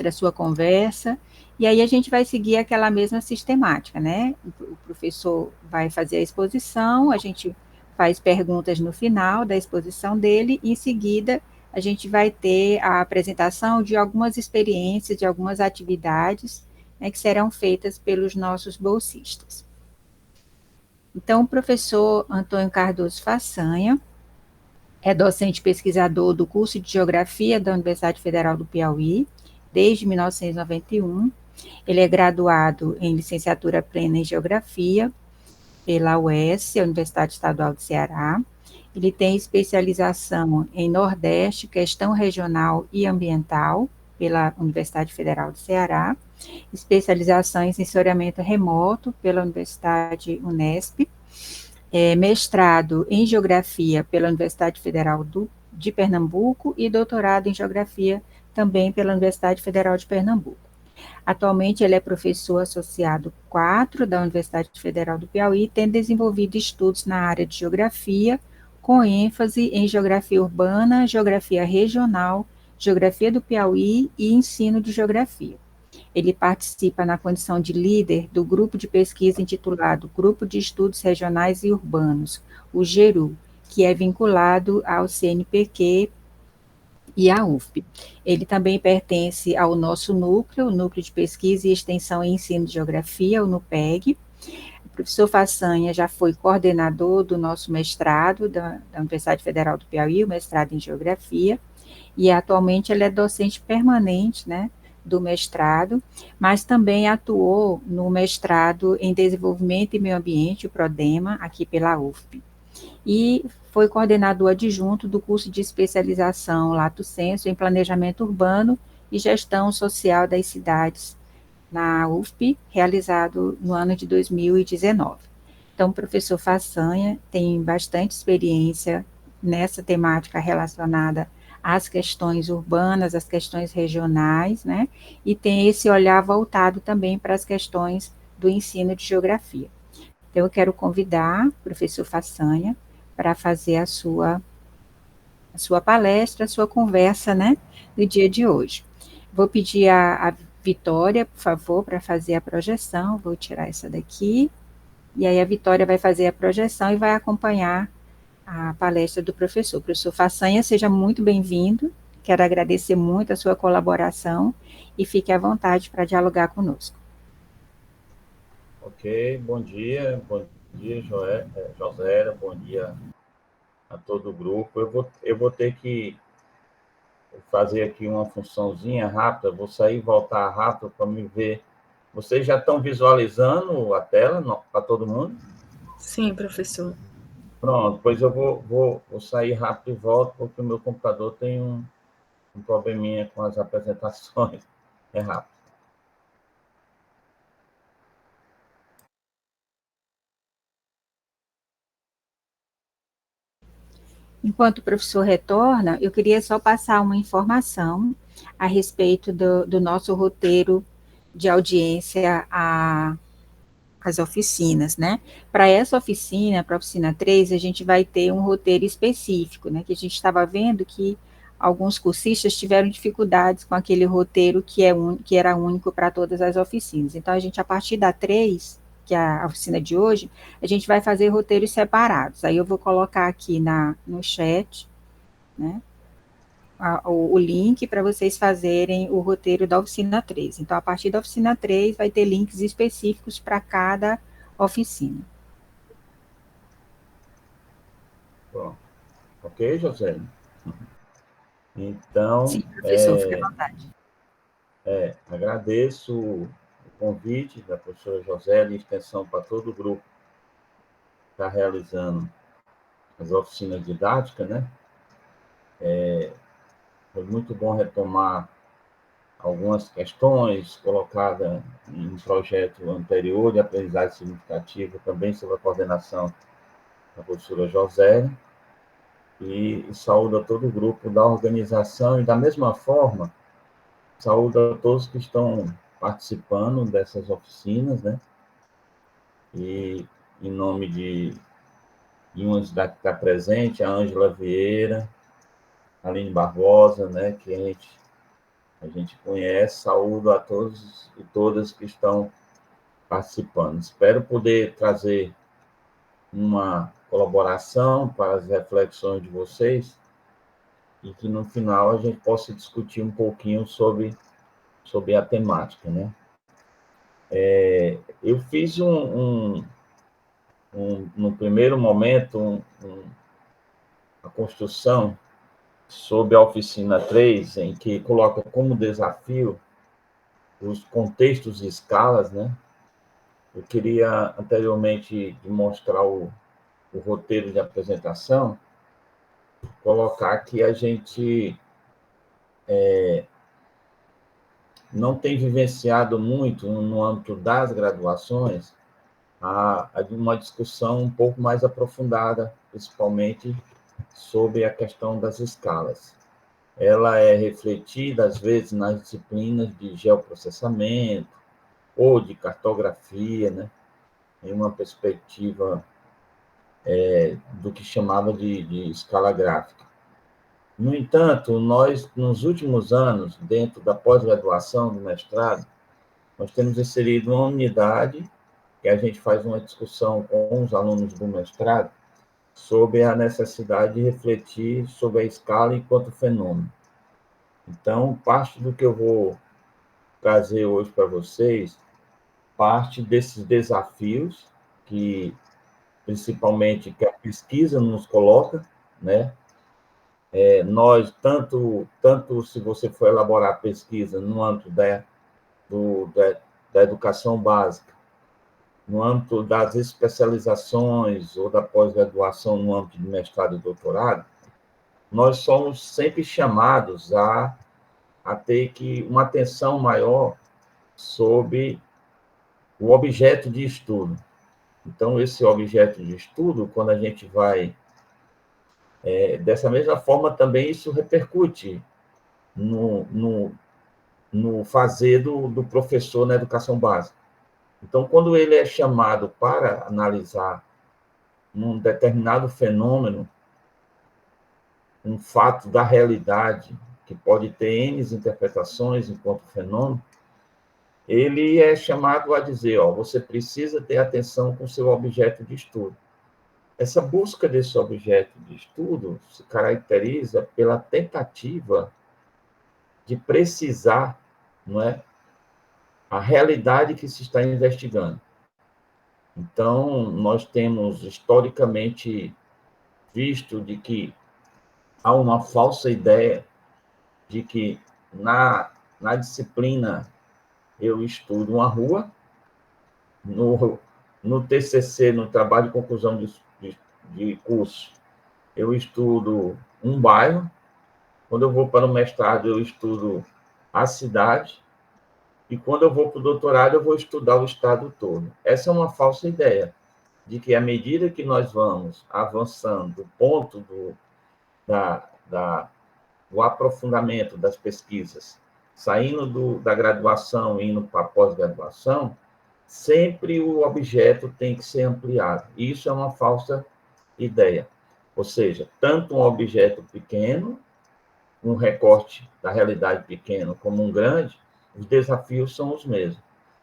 a sua conversa, e aí a gente vai seguir aquela mesma sistemática, né? O professor vai fazer a exposição, a gente faz perguntas no final da exposição dele, e em seguida a gente vai ter a apresentação de algumas experiências, de algumas atividades, né, que serão feitas pelos nossos bolsistas. Então, o professor Antônio Cardoso Façanha é docente pesquisador do curso de Geografia da Universidade Federal do Piauí, desde 1991. Ele é graduado em licenciatura plena em Geografia pela UES, a Universidade Estadual do Ceará. Ele tem especialização em Nordeste, Questão Regional e Ambiental, pela Universidade Federal do Ceará, especialização em Sensoriamento Remoto, pela Universidade Unesp, mestrado em Geografia pela Universidade Federal de Pernambuco e doutorado em Geografia também pela Universidade Federal de Pernambuco. Atualmente, ele é professor associado 4 da Universidade Federal do Piauí, tendo desenvolvido estudos na área de geografia, com ênfase em geografia urbana, geografia regional, geografia do Piauí e ensino de geografia. Ele participa na condição de líder do grupo de pesquisa intitulado Grupo de Estudos Regionais e Urbanos, o GERU, que é vinculado ao CNPq e à UFP. Ele também pertence ao nosso núcleo, o Núcleo de Pesquisa e Extensão em Ensino de Geografia, o NUPEG. O professor Façanha já foi coordenador do nosso mestrado da Universidade Federal do Piauí, o mestrado em Geografia, e atualmente ele é docente permanente, né, do mestrado, mas também atuou no mestrado em Desenvolvimento e Meio Ambiente, o PRODEMA, aqui pela UFP. E foi coordenador adjunto do curso de especialização Lato Sensu em Planejamento Urbano e Gestão Social das Cidades, na UFP, realizado no ano de 2019. Então, o professor Façanha tem bastante experiência nessa temática relacionada às questões urbanas, às questões regionais, né? E tem esse olhar voltado também para as questões do ensino de geografia. Então, eu quero convidar o professor Façanha para fazer a sua palestra, a sua conversa, né, do dia de hoje. Vou pedir a Vitória, por favor, para fazer a projeção. Vou tirar essa daqui. E aí a Vitória vai fazer a projeção e vai acompanhar a palestra do professor. Professor Façanha, seja muito bem-vindo. Quero agradecer muito a sua colaboração e fique à vontade para dialogar conosco. Ok, bom dia Josélia, bom dia a todo o grupo. Eu vou ter que fazer aqui uma funçãozinha rápida, vou sair e voltar rápido para me ver. Vocês já estão visualizando a tela para todo mundo? Sim, professor. Pronto, pois eu vou sair rápido e volto, porque o meu computador tem um probleminha com as apresentações. É rápido. Enquanto o professor retorna, eu queria só passar uma informação a respeito do nosso roteiro de audiência às oficinas, né? Para essa oficina, para a oficina 3, a gente vai ter um roteiro específico, né? Que a gente estava vendo que alguns cursistas tiveram dificuldades com aquele roteiro que era único para todas as oficinas. Então, a gente, a partir da 3, que é a oficina de hoje, a gente vai fazer roteiros separados. Aí eu vou colocar aqui no chat, né, o link para vocês fazerem o roteiro da oficina 3. Então, a partir da oficina 3, vai ter links específicos para cada oficina. Bom, ok, José? Então, sim, professor, fique à vontade. Agradeço o convite da professora José, de extensão para todo o grupo que está realizando as oficinas didáticas, né? Foi muito bom retomar algumas questões colocadas em um projeto anterior de aprendizagem significativa, também sob a coordenação da professora José, e saúdo a todo o grupo da organização, e da mesma forma, saúdo a todos que estão participando dessas oficinas, né? E em nome de uma cidade que está presente, a Ângela Vieira, a Aline Barbosa, né? Que a a gente conhece. Saúdo a todos e todas que estão participando. Espero poder trazer uma colaboração para as reflexões de vocês e que no final a gente possa discutir um pouquinho sobre a temática, né? Eu fiz no primeiro momento, a construção sobre a oficina 3, em que coloca como desafio os contextos e escalas, né? Eu queria, anteriormente de mostrar o roteiro de apresentação, colocar que a gente não tem vivenciado muito, no âmbito das graduações, uma discussão um pouco mais aprofundada, principalmente sobre a questão das escalas. Ela é refletida, às vezes, nas disciplinas de geoprocessamento ou de cartografia, né? Em uma perspectiva do que chamava de escala gráfica. No entanto, nós, nos últimos anos, dentro da pós-graduação, do mestrado, nós temos inserido uma unidade que a gente faz uma discussão com os alunos do mestrado sobre a necessidade de refletir sobre a escala enquanto fenômeno. Então, parte do que eu vou trazer hoje para vocês, parte desses desafios que, principalmente, que a pesquisa nos coloca, né? Nós, tanto se você for elaborar pesquisa no âmbito da educação básica, no âmbito das especializações ou da pós-graduação no âmbito de mestrado e doutorado, nós somos sempre chamados a ter uma atenção maior sobre o objeto de estudo. Então, esse objeto de estudo, quando a gente vai... dessa mesma forma, também isso repercute no fazer do professor na educação básica. Então, quando ele é chamado para analisar um determinado fenômeno, um fato da realidade, que pode ter N interpretações enquanto fenômeno, ele é chamado a dizer, você precisa ter atenção com o seu objeto de estudo. Essa busca desse objeto de estudo se caracteriza pela tentativa de precisar, não é, a realidade que se está investigando. Então, nós temos historicamente visto de que há uma falsa ideia de que na disciplina eu estudo uma rua, no TCC, no trabalho de conclusão de curso, eu estudo um bairro, quando eu vou para o mestrado, eu estudo a cidade, e quando eu vou para o doutorado, eu vou estudar o estado todo. Essa é uma falsa ideia, de que à medida que nós vamos avançando do ponto do aprofundamento das pesquisas, saindo da graduação e indo para a pós-graduação, sempre o objeto tem que ser ampliado. E isso é uma falsa ideia. Ou seja, tanto um objeto pequeno, um recorte da realidade pequeno, como um grande, os desafios são os mesmos.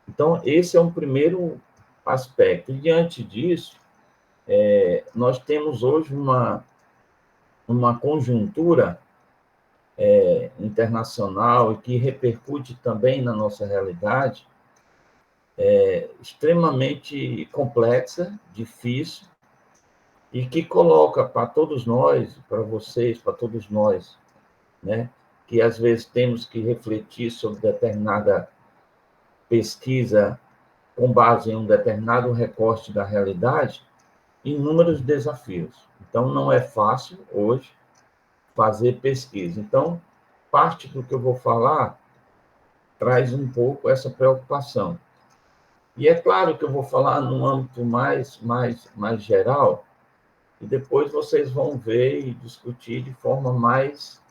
Então, esse é um primeiro aspecto. E, diante disso, nós temos hoje uma conjuntura internacional e que repercute também na nossa realidade, extremamente complexa, difícil, e que coloca para todos nós, para vocês, para todos nós, né, que às vezes temos que refletir sobre determinada pesquisa com base em um determinado recorte da realidade, inúmeros desafios. Então, não é fácil, hoje, fazer pesquisa. Então, parte do que eu vou falar traz um pouco essa preocupação. E é claro que eu vou falar num âmbito mais geral, e depois vocês vão ver e discutir de forma mais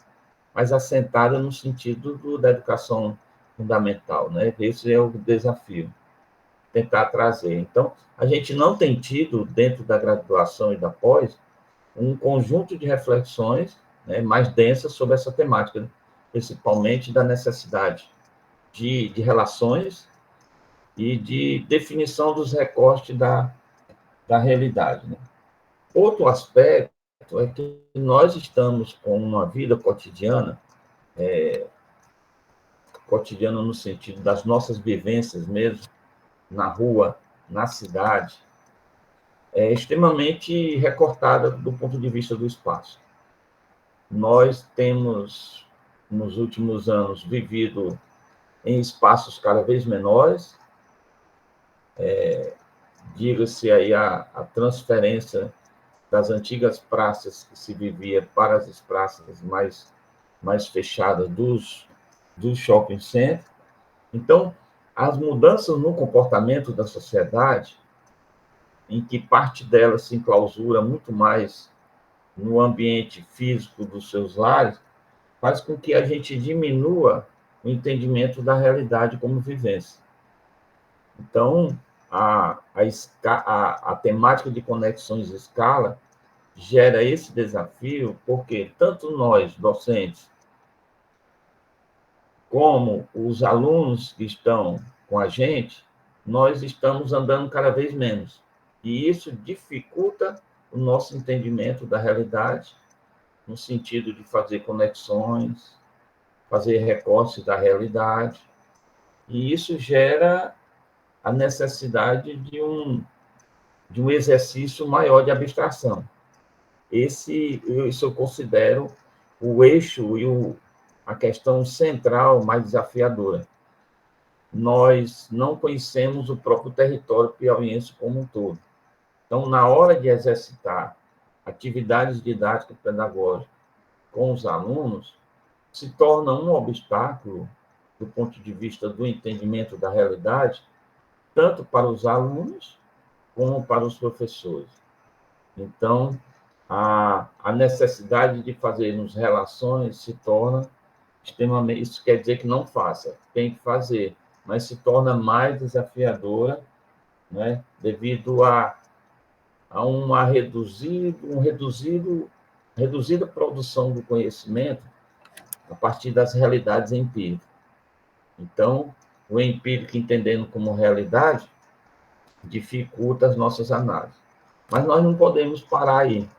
assentada no sentido da educação fundamental, né? Esse é o desafio, tentar trazer. Então, a gente não tem tido, dentro da graduação e da pós, um conjunto de reflexões, né, mais densas sobre essa temática. principalmente da necessidade de relações e de definição dos recortes da realidade, né? Outro aspecto é que nós estamos com uma vida cotidiana, cotidiana no sentido das nossas vivências mesmo, na rua, na cidade, extremamente recortada do ponto de vista do espaço. Nós temos, nos últimos anos, vivido em espaços cada vez menores, diga-se aí a transferência das antigas praças que se vivia para as praças mais fechadas dos shopping centers. Então, as mudanças no comportamento da sociedade, em que parte dela se enclausura muito mais no ambiente físico dos seus lares, faz com que a gente diminua o entendimento da realidade como vivência. Então, a temática de conexões de escala gera esse desafio, porque tanto nós, docentes, como os alunos que estão com a gente, nós estamos andando cada vez menos. E isso dificulta o nosso entendimento da realidade, no sentido de fazer conexões, fazer recortes da realidade. E isso gera a necessidade de um exercício maior de abstração. Isso eu considero o eixo e a questão central mais desafiadora. Nós não conhecemos o próprio território piauiense como um todo. Então, na hora de exercitar atividades didáticas pedagógicas com os alunos, se torna um obstáculo do ponto de vista do entendimento da realidade, tanto para os alunos como para os professores. Então, a necessidade de fazermos relações se torna extremamente... Isso quer dizer que não faça, tem que fazer, mas se torna mais desafiadora, né, devido a uma reduzida produção do conhecimento a partir das realidades empíricas. Então, o empírico, entendendo como realidade, dificulta as nossas análises. Mas nós não podemos parar aí.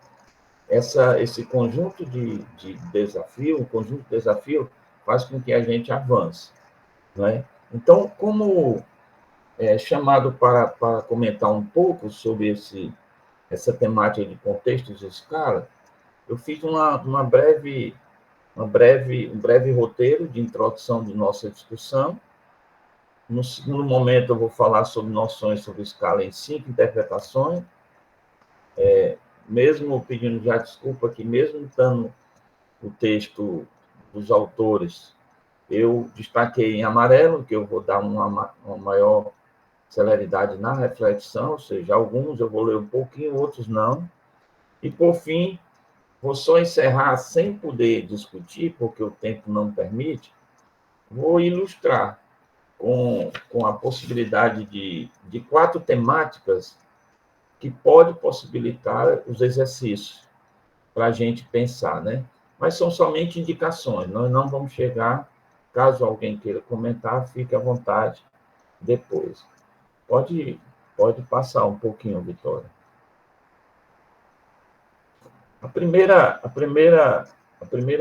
Esse conjunto de desafio, o conjunto de desafio faz com que a gente avance, né? Então, como chamado para comentar um pouco sobre essa temática de contextos de escala, eu fiz um breve roteiro de introdução de nossa discussão. No segundo momento, eu vou falar sobre noções sobre escala em 5 interpretações, mesmo pedindo já desculpa que, mesmo estando o texto dos autores, eu destaquei em amarelo, que eu vou dar uma maior celeridade na reflexão, ou seja, alguns eu vou ler um pouquinho, outros não. E, por fim, vou só encerrar sem poder discutir, porque o tempo não permite, vou ilustrar com a possibilidade de 4 temáticas que pode possibilitar os exercícios para a gente pensar, né? Mas são somente indicações, nós não vamos chegar, caso alguém queira comentar, fique à vontade depois. Pode passar um pouquinho, Vitória. A primeira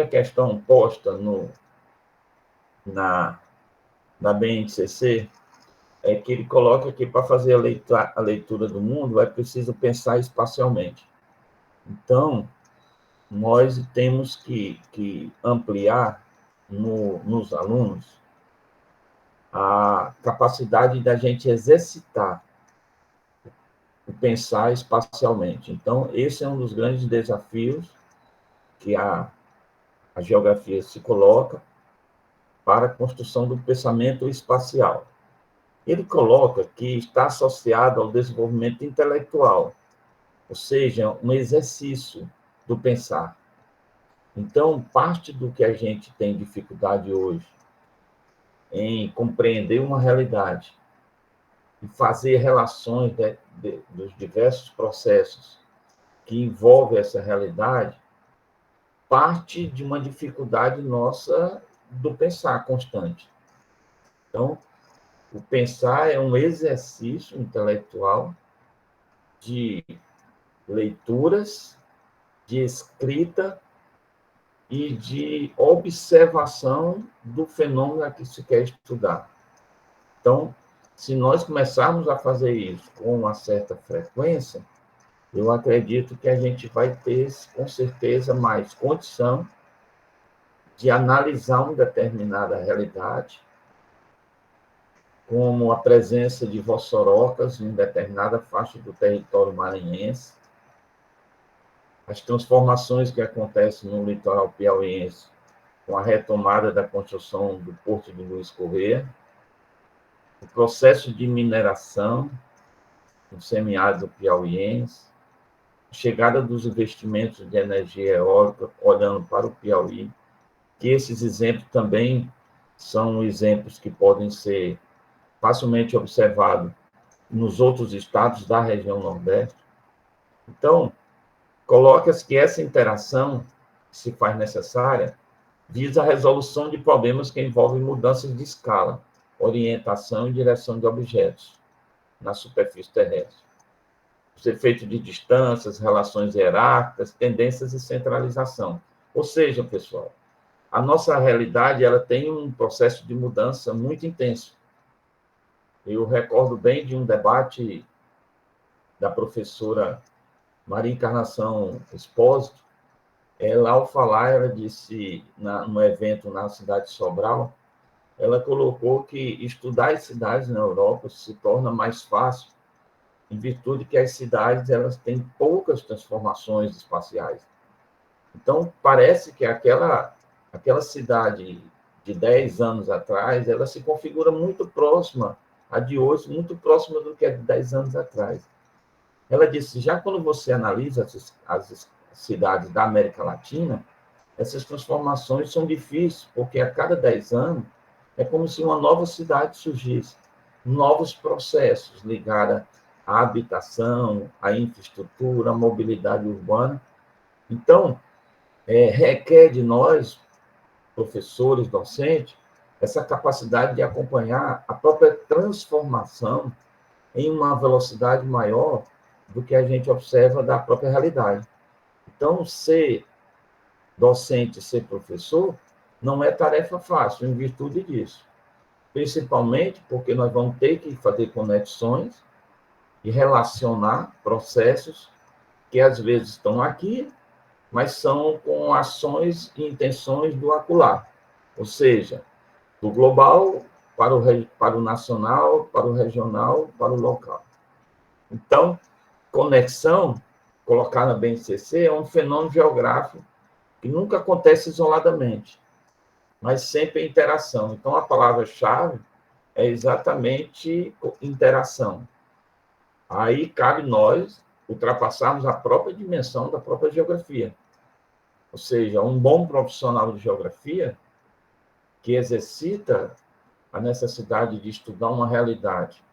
questão posta na BNCC é que ele coloca que para fazer a leitura do mundo é preciso pensar espacialmente. Então, nós temos que ampliar nos alunos a capacidade da gente exercitar o pensar espacialmente. Então, esse é um dos grandes desafios que a geografia se coloca para a construção do pensamento espacial. Ele coloca que está associado ao desenvolvimento intelectual, ou seja, um exercício do pensar. Então, parte do que a gente tem dificuldade hoje em compreender uma realidade e fazer relações dos diversos processos que envolvem essa realidade, parte de uma dificuldade nossa do pensar constante. Então, o pensar é um exercício intelectual de leituras, de escrita e de observação do fenômeno a que se quer estudar. Então, se nós começarmos a fazer isso com uma certa frequência, eu acredito que a gente vai ter, com certeza, mais condição de analisar uma determinada realidade, como a presença de vossorocas em determinada faixa do território maranhense, as transformações que acontecem no litoral piauiense com a retomada da construção do Porto de Luiz Correia, o processo de mineração no semiárido piauiense, a chegada dos investimentos de energia eólica olhando para o Piauí, que esses exemplos também são exemplos que podem ser facilmente observados nos outros estados da região Nordeste. Então, coloca-se que essa interação que se faz necessária visa a resolução de problemas que envolvem mudanças de escala, orientação e direção de objetos na superfície terrestre, os efeitos de distâncias, relações hierárquicas, tendências e centralização. Ou seja, pessoal, a nossa realidade ela tem um processo de mudança muito intenso. Eu recordo bem de um debate da professora Maria Encarnação Espósito. Ela, ao falar, ela disse, no evento na cidade de Sobral, ela colocou que estudar as cidades na Europa se torna mais fácil, em virtude que as cidades elas têm poucas transformações espaciais. Então, parece que aquela cidade de 10 anos atrás, ela se configura muito próxima a de hoje, muito próxima do que é de 10 anos atrás. Ela disse, já quando você analisa as cidades da América Latina, essas transformações são difíceis, porque a cada 10 anos é como se uma nova cidade surgisse, novos processos ligados à habitação, à infraestrutura, à mobilidade urbana. Então, requer de nós, professores, docentes, essa capacidade de acompanhar a própria transformação em uma velocidade maior do que a gente observa da própria realidade. Então, ser docente, ser professor, não é tarefa fácil, em virtude disso. Principalmente porque nós vamos ter que fazer conexões e relacionar processos que às vezes estão aqui, mas são com ações e intenções do acolá. Ou seja, do global para o nacional, para o regional, para o local. Então, conexão, colocar na BNCC, é um fenômeno geográfico que nunca acontece isoladamente, mas sempre é interação. Então, a palavra-chave é exatamente interação. Aí cabe nós ultrapassarmos a própria dimensão da própria geografia. Ou seja, um bom profissional de geografia que exercita a necessidade de estudar uma realidade,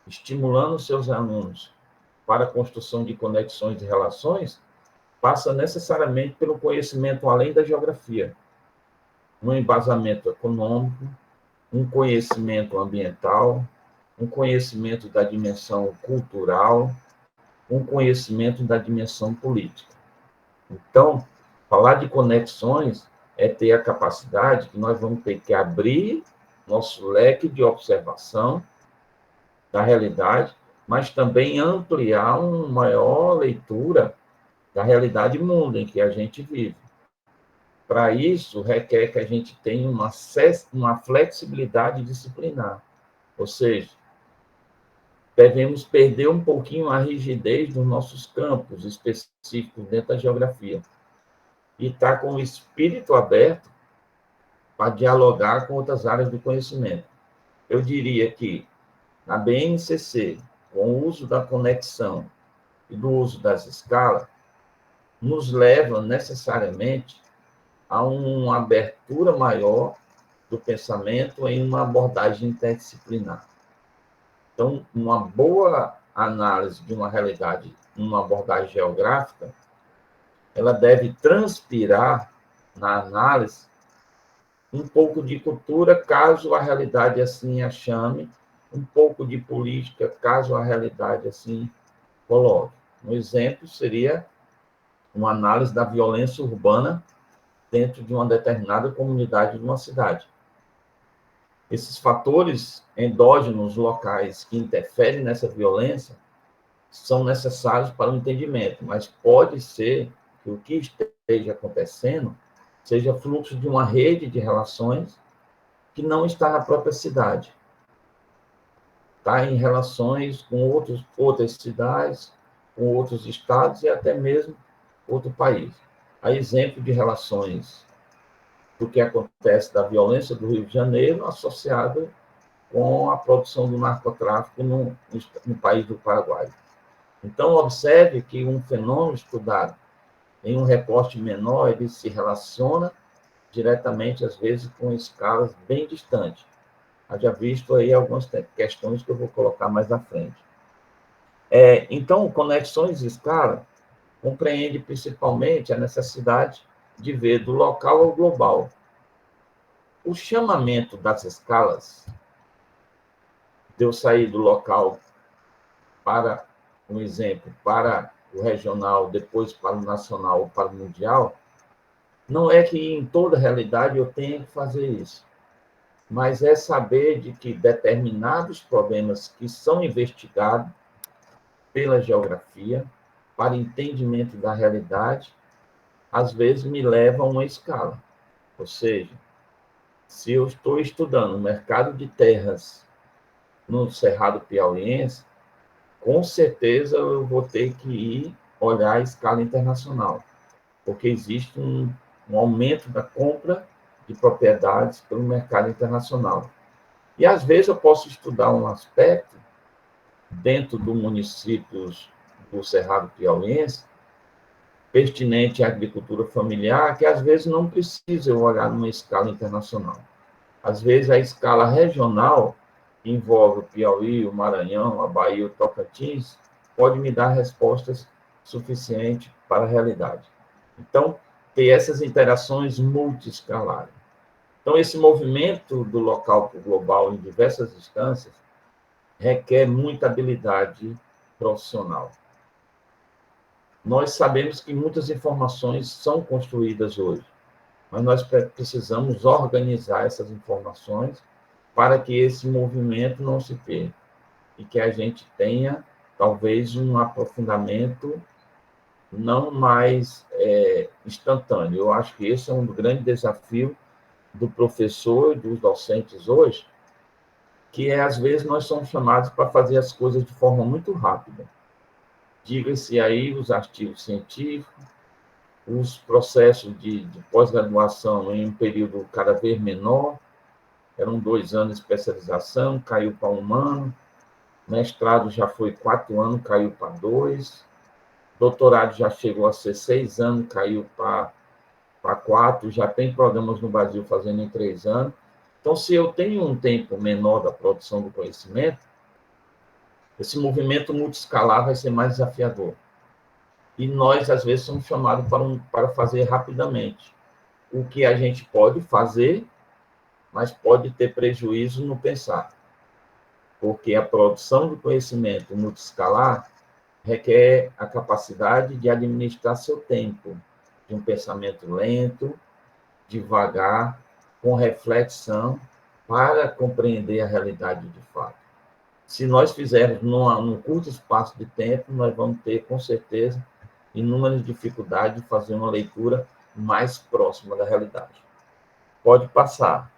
estimulando seus alunos para a construção de conexões e relações, passa necessariamente pelo conhecimento além da geografia, um embasamento econômico, um conhecimento ambiental, um conhecimento da dimensão cultural, um conhecimento da dimensão política. Então, falar de conexões é ter a capacidade que nós vamos ter que abrir nosso leque de observação da realidade, mas também ampliar uma maior leitura da realidade mundo em que a gente vive. Para isso, requer que a gente tenha uma flexibilidade disciplinar, ou seja, devemos perder um pouquinho a rigidez dos nossos campos específicos dentro da geografia e estar com o espírito aberto para dialogar com outras áreas do conhecimento. Eu diria que, na BNCC, com o uso da conexão e do uso das escalas, nos leva necessariamente a uma abertura maior do pensamento em uma abordagem interdisciplinar. Então, uma boa análise de uma realidade, numa abordagem geográfica, ela deve transpirar na análise um pouco de cultura, caso a realidade assim a chame, um pouco de política, caso a realidade assim coloque. Um exemplo seria uma análise da violência urbana dentro de uma determinada comunidade de uma cidade. Esses fatores endógenos locais que interferem nessa violência são necessários para o entendimento, mas pode ser que o que esteja acontecendo seja fluxo de uma rede de relações que não está na própria cidade. Está em relações com outras cidades, com outros estados e até mesmo outro país. Há exemplo de relações do que acontece da violência do Rio de Janeiro associado com a produção do narcotráfico no país do Paraguai. Então, observe que um fenômeno estudado em um recorte menor, ele se relaciona diretamente, às vezes, com escalas bem distantes. Haja visto aí algumas questões que eu vou colocar mais à frente. Então, conexões de escala compreende principalmente a necessidade de ver do local ao global. O chamamento das escalas, de eu sair do local para, um exemplo, para o regional, depois para o nacional ou para o mundial, não é que em toda realidade eu tenha que fazer isso, mas é saber de que determinados problemas que são investigados pela geografia, para entendimento da realidade, às vezes me levam a uma escala. Ou seja, se eu estou estudando o mercado de terras no Cerrado Piauiense, com certeza eu vou ter que ir olhar a escala internacional, porque existe um aumento da compra de propriedades pelo mercado internacional. E, às vezes, eu posso estudar um aspecto dentro do município do Cerrado Piauiense, pertinente à agricultura familiar, que, às vezes, não precisa eu olhar numa escala internacional. Às vezes, a escala regional envolve o Piauí, o Maranhão, a Bahia, o Tocantins, pode me dar respostas suficientes para a realidade. Então, ter essas interações multiescalares. Então, esse movimento do local para o global em diversas instâncias requer muita habilidade profissional. Nós sabemos que muitas informações são construídas hoje, mas nós precisamos organizar essas informações para que esse movimento não se perca e que a gente tenha, talvez, um aprofundamento não mais instantâneo. Eu acho que esse é um grande desafio do professor e dos docentes hoje, que às vezes nós somos chamados para fazer as coisas de forma muito rápida. Diga-se aí os artigos científicos, os processos de pós-graduação em um período cada vez menor, eram 2 anos de especialização, caiu para 1 ano, mestrado já foi 4 anos, caiu para 2, doutorado já chegou a ser 6 anos, caiu para 4, já tem programas no Brasil fazendo em 3 anos. Então, se eu tenho um tempo menor da produção do conhecimento, esse movimento multiescalar vai ser mais desafiador. E nós, às vezes, somos chamados para fazer rapidamente. O que a gente pode fazer, mas pode ter prejuízo no pensar. Porque a produção do conhecimento multiescalar requer a capacidade de administrar seu tempo, de um pensamento lento, devagar, com reflexão, para compreender a realidade de fato. Se nós fizermos num curto espaço de tempo, nós vamos ter, com certeza, inúmeras dificuldades de fazer uma leitura mais próxima da realidade. Pode passar,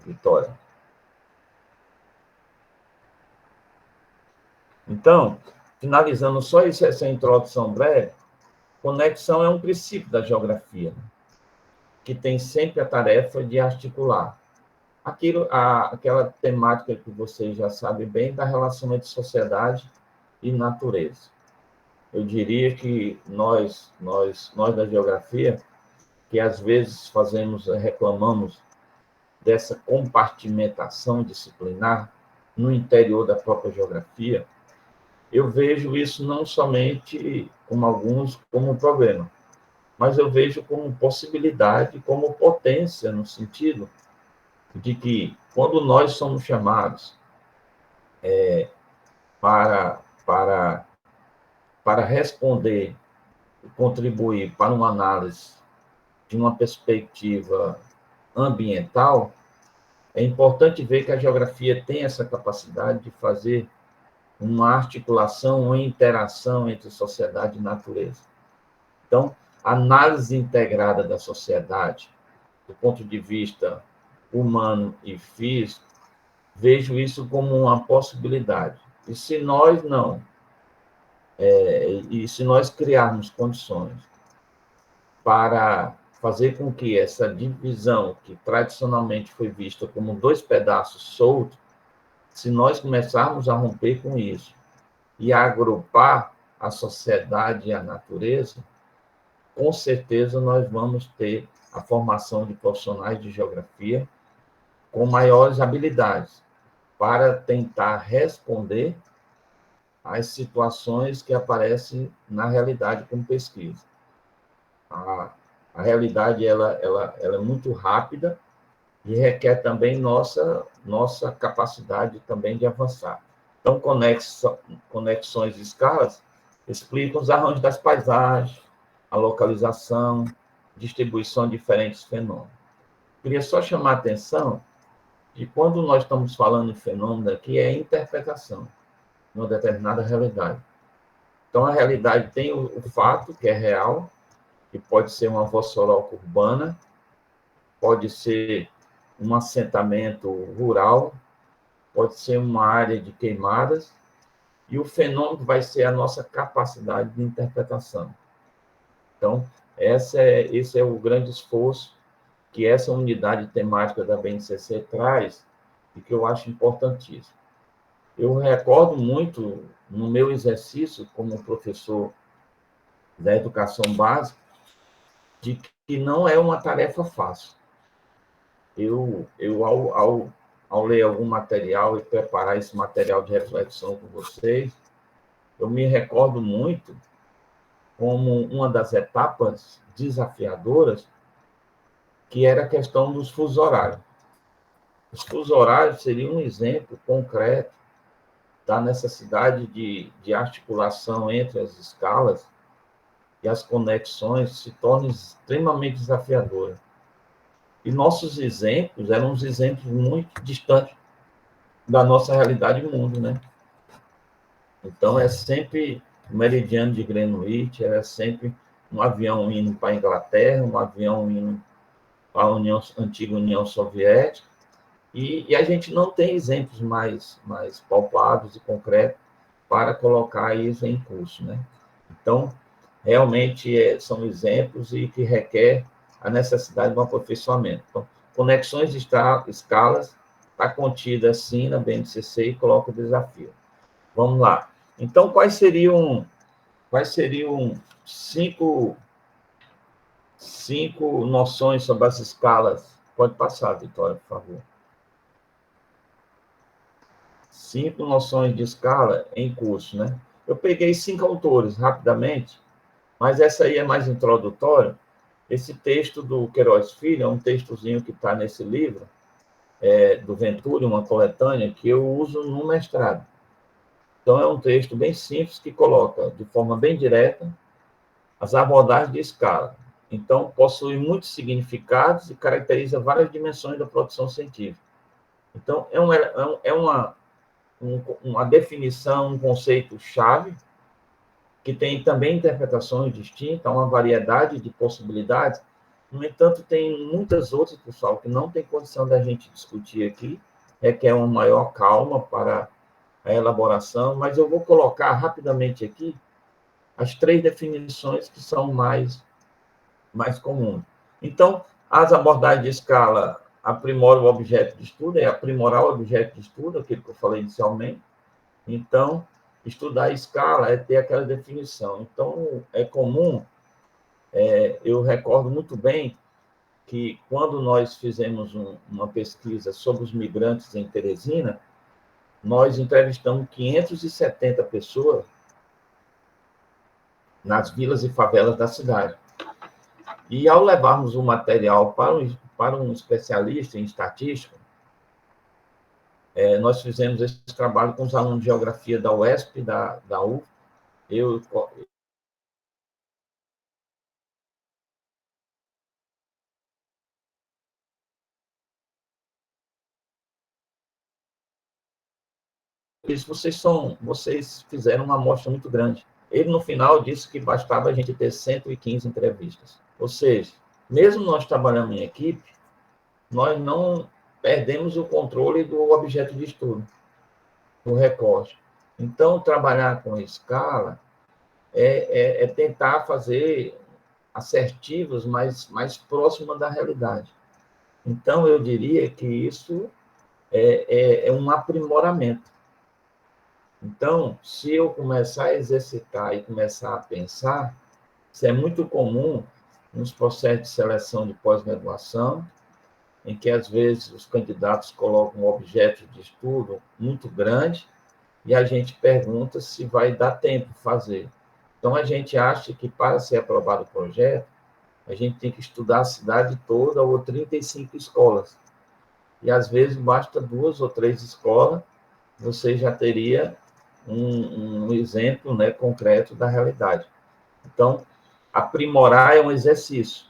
Vitória. Então, finalizando só essa introdução breve, conexão é um princípio da geografia, que tem sempre a tarefa de articular aquela temática que vocês já sabem bem da relação entre sociedade e natureza. Eu diria que nós da geografia, que às vezes reclamamos dessa compartimentação disciplinar no interior da própria geografia, eu vejo isso não somente como um problema, mas eu vejo como possibilidade, como potência, no sentido de que, quando nós somos chamados para, para, para responder, contribuir para uma análise de uma perspectiva ambiental, é importante ver que a geografia tem essa capacidade de fazer uma articulação, uma interação entre sociedade e natureza. Então, a análise integrada da sociedade, do ponto de vista humano e físico, vejo isso como uma possibilidade. E se nós não, e se nós criarmos condições para fazer com que essa divisão, que tradicionalmente foi vista como dois pedaços soltos, se nós começarmos a romper com isso e a agrupar a sociedade e a natureza, com certeza nós vamos ter a formação de profissionais de geografia com maiores habilidades para tentar responder às situações que aparecem na realidade como pesquisa. A realidade ela é muito rápida e requer também nossa capacidade também de avançar. Então, conexões e escalas explicam os arranjos das paisagens, a localização, distribuição de diferentes fenômenos. Queria só chamar a atenção de quando nós estamos falando em fenômeno aqui, é interpretação de uma determinada realidade. Então, a realidade tem o fato, que é real, que pode ser uma vossoroca urbana, pode ser um assentamento rural, pode ser uma área de queimadas, e o fenômeno vai ser a nossa capacidade de interpretação. Então, esse é o grande esforço que essa unidade temática da BNCC traz e que eu acho importantíssimo. Eu recordo muito, no meu exercício como professor da educação básica, de que não é uma tarefa fácil. Ao ler algum material e preparar esse material de reflexão com vocês, eu me recordo muito como uma das etapas desafiadoras, que era a questão dos fusos horários. Os fusos horários seriam um exemplo concreto da necessidade de articulação entre as escalas e as conexões se tornam extremamente desafiadoras. E nossos exemplos eram uns exemplos muito distantes da nossa realidade do mundo, né? Então, é sempre o meridiano de Greenwich, é sempre um avião indo para a Inglaterra, um avião indo para a antiga União Soviética, e a gente não tem exemplos mais palpáveis e concretos para colocar isso em curso, né? Então, realmente são exemplos e que requer a necessidade de um aperfeiçoamento. Então, conexões de escalas está contida assim na BNCC e coloca o desafio. Vamos lá. Então, quais seriam cinco noções sobre as escalas? Pode passar, Vitória, por favor. 5 noções de escala em curso, né? Eu peguei 5 autores, rapidamente, mas essa aí é mais introdutória. Esse texto do Queiroz Filho é um textozinho que está nesse livro, do Venturi, uma coletânea, que eu uso no mestrado. Então, é um texto bem simples que coloca, de forma bem direta, as abordagens de escala. Então, possui muitos significados e caracteriza várias dimensões da produção científica. Então, é uma definição, um conceito-chave, que tem também interpretações distintas, uma variedade de possibilidades. No entanto, tem muitas outras, pessoal, que não tem condição da gente discutir aqui, requer uma maior calma para a elaboração, mas eu vou colocar rapidamente aqui as 3 definições que são mais comuns. Então, as abordagens de escala aprimoram o objeto de estudo, é aprimorar o objeto de estudo, aquilo que eu falei inicialmente. Então, estudar a escala é ter aquela definição. Então, é comum, eu recordo muito bem que, quando nós fizemos uma pesquisa sobre os migrantes em Teresina, nós entrevistamos 570 pessoas nas vilas e favelas da cidade. E, ao levarmos o material para um especialista em estatística, nós fizemos esse trabalho com os alunos de geografia da UESP, da UF, vocês fizeram uma amostra muito grande. Ele, no final, disse que bastava a gente ter 115 entrevistas. Ou seja, mesmo nós trabalhando em equipe, nós não perdemos o controle do objeto de estudo, do recorte. Então, trabalhar com escala é tentar fazer assertivos mais próxima da realidade. Então, eu diria que isso é um aprimoramento. Então, se eu começar a exercitar e começar a pensar, isso é muito comum nos processos de seleção de pós-graduação, em que, às vezes, os candidatos colocam um objeto de estudo muito grande e a gente pergunta se vai dar tempo de fazer. Então, a gente acha que, para ser aprovado o projeto, a gente tem que estudar a cidade toda ou 35 escolas. E, às vezes, basta 2 ou 3 escolas, você já teria um exemplo, né, concreto da realidade. Então, aprimorar é um exercício.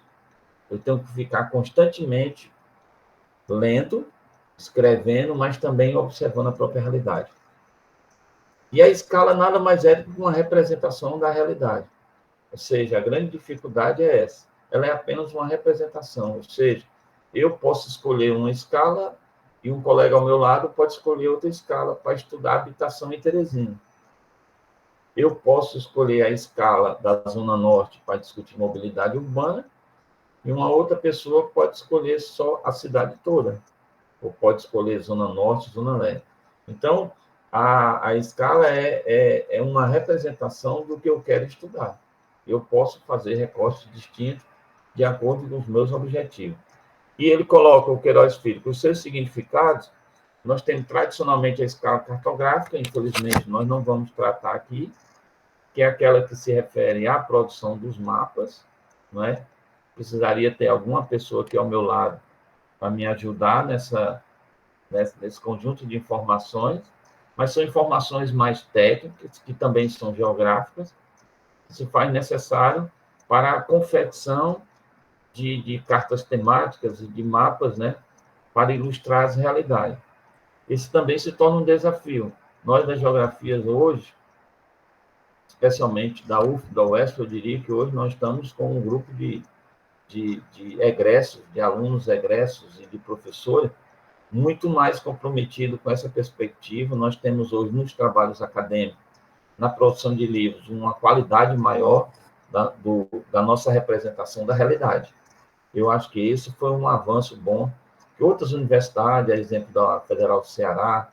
Eu tenho que ficar constantemente lendo, escrevendo, mas também observando a própria realidade. E a escala nada mais é do que uma representação da realidade. Ou seja, a grande dificuldade é essa. Ela é apenas uma representação. Ou seja, eu posso escolher uma escala e um colega ao meu lado pode escolher outra escala para estudar habitação em Teresina. Eu posso escolher a escala da Zona Norte para discutir mobilidade urbana e uma outra pessoa pode escolher só a cidade toda, ou pode escolher Zona Norte, Zona Leste. Então, a escala é uma representação do que eu quero estudar. Eu posso fazer recortes distintos de acordo com os meus objetivos. E ele coloca, o Queiroz Filho, com os seus significados. Nós temos tradicionalmente a escala cartográfica, infelizmente nós não vamos tratar aqui, que é aquela que se refere à produção dos mapas, não é? Precisaria ter alguma pessoa aqui ao meu lado para me ajudar nesse conjunto de informações, mas são informações mais técnicas, que também são geográficas, que se faz necessário para a confecção de cartas temáticas e de mapas, né, para ilustrar as realidades. Esse também se torna um desafio. Nós, das geografias, hoje, especialmente da UF, da UESP, eu diria que hoje nós estamos com um grupo de egressos, de alunos egressos e de professores, muito mais comprometido com essa perspectiva. Nós temos hoje, nos trabalhos acadêmicos, na produção de livros, uma qualidade maior da nossa representação da realidade. Eu acho que esse foi um avanço bom, que outras universidades, a exemplo da Federal do Ceará,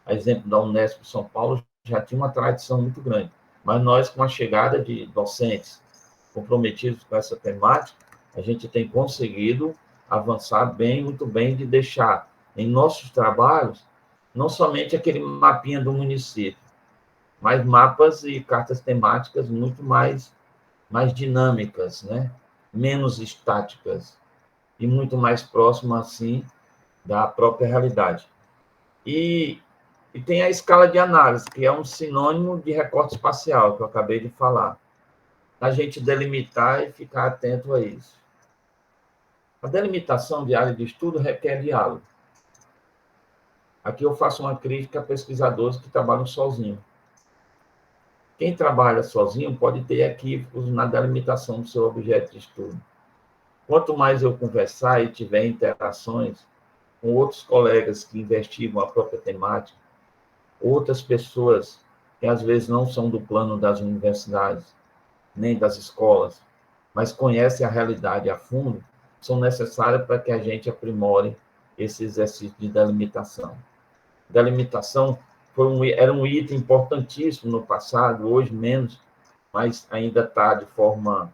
a exemplo da Unesp de São Paulo, já tinha uma tradição muito grande. Mas nós, com a chegada de docentes comprometidos com essa temática, a gente tem conseguido avançar bem, muito bem, de deixar em nossos trabalhos não somente aquele mapinha do município, mas mapas e cartas temáticas muito mais dinâmicas, né? Menos estáticas e muito mais próximas, assim, da própria realidade. E tem a escala de análise, que é um sinônimo de recorte espacial, que eu acabei de falar. A gente delimitar e ficar atento a isso. A delimitação de área de estudo requer diálogo. Aqui eu faço uma crítica a pesquisadores que trabalham sozinhos. Quem trabalha sozinho pode ter equívocos na delimitação do seu objeto de estudo. Quanto mais eu conversar e tiver interações com outros colegas que investigam a própria temática, outras pessoas que às vezes não são do plano das universidades, nem das escolas, mas conhecem a realidade a fundo, são necessárias para que a gente aprimore esse exercício de delimitação. Delimitação era um item importantíssimo no passado, hoje menos, mas ainda está de forma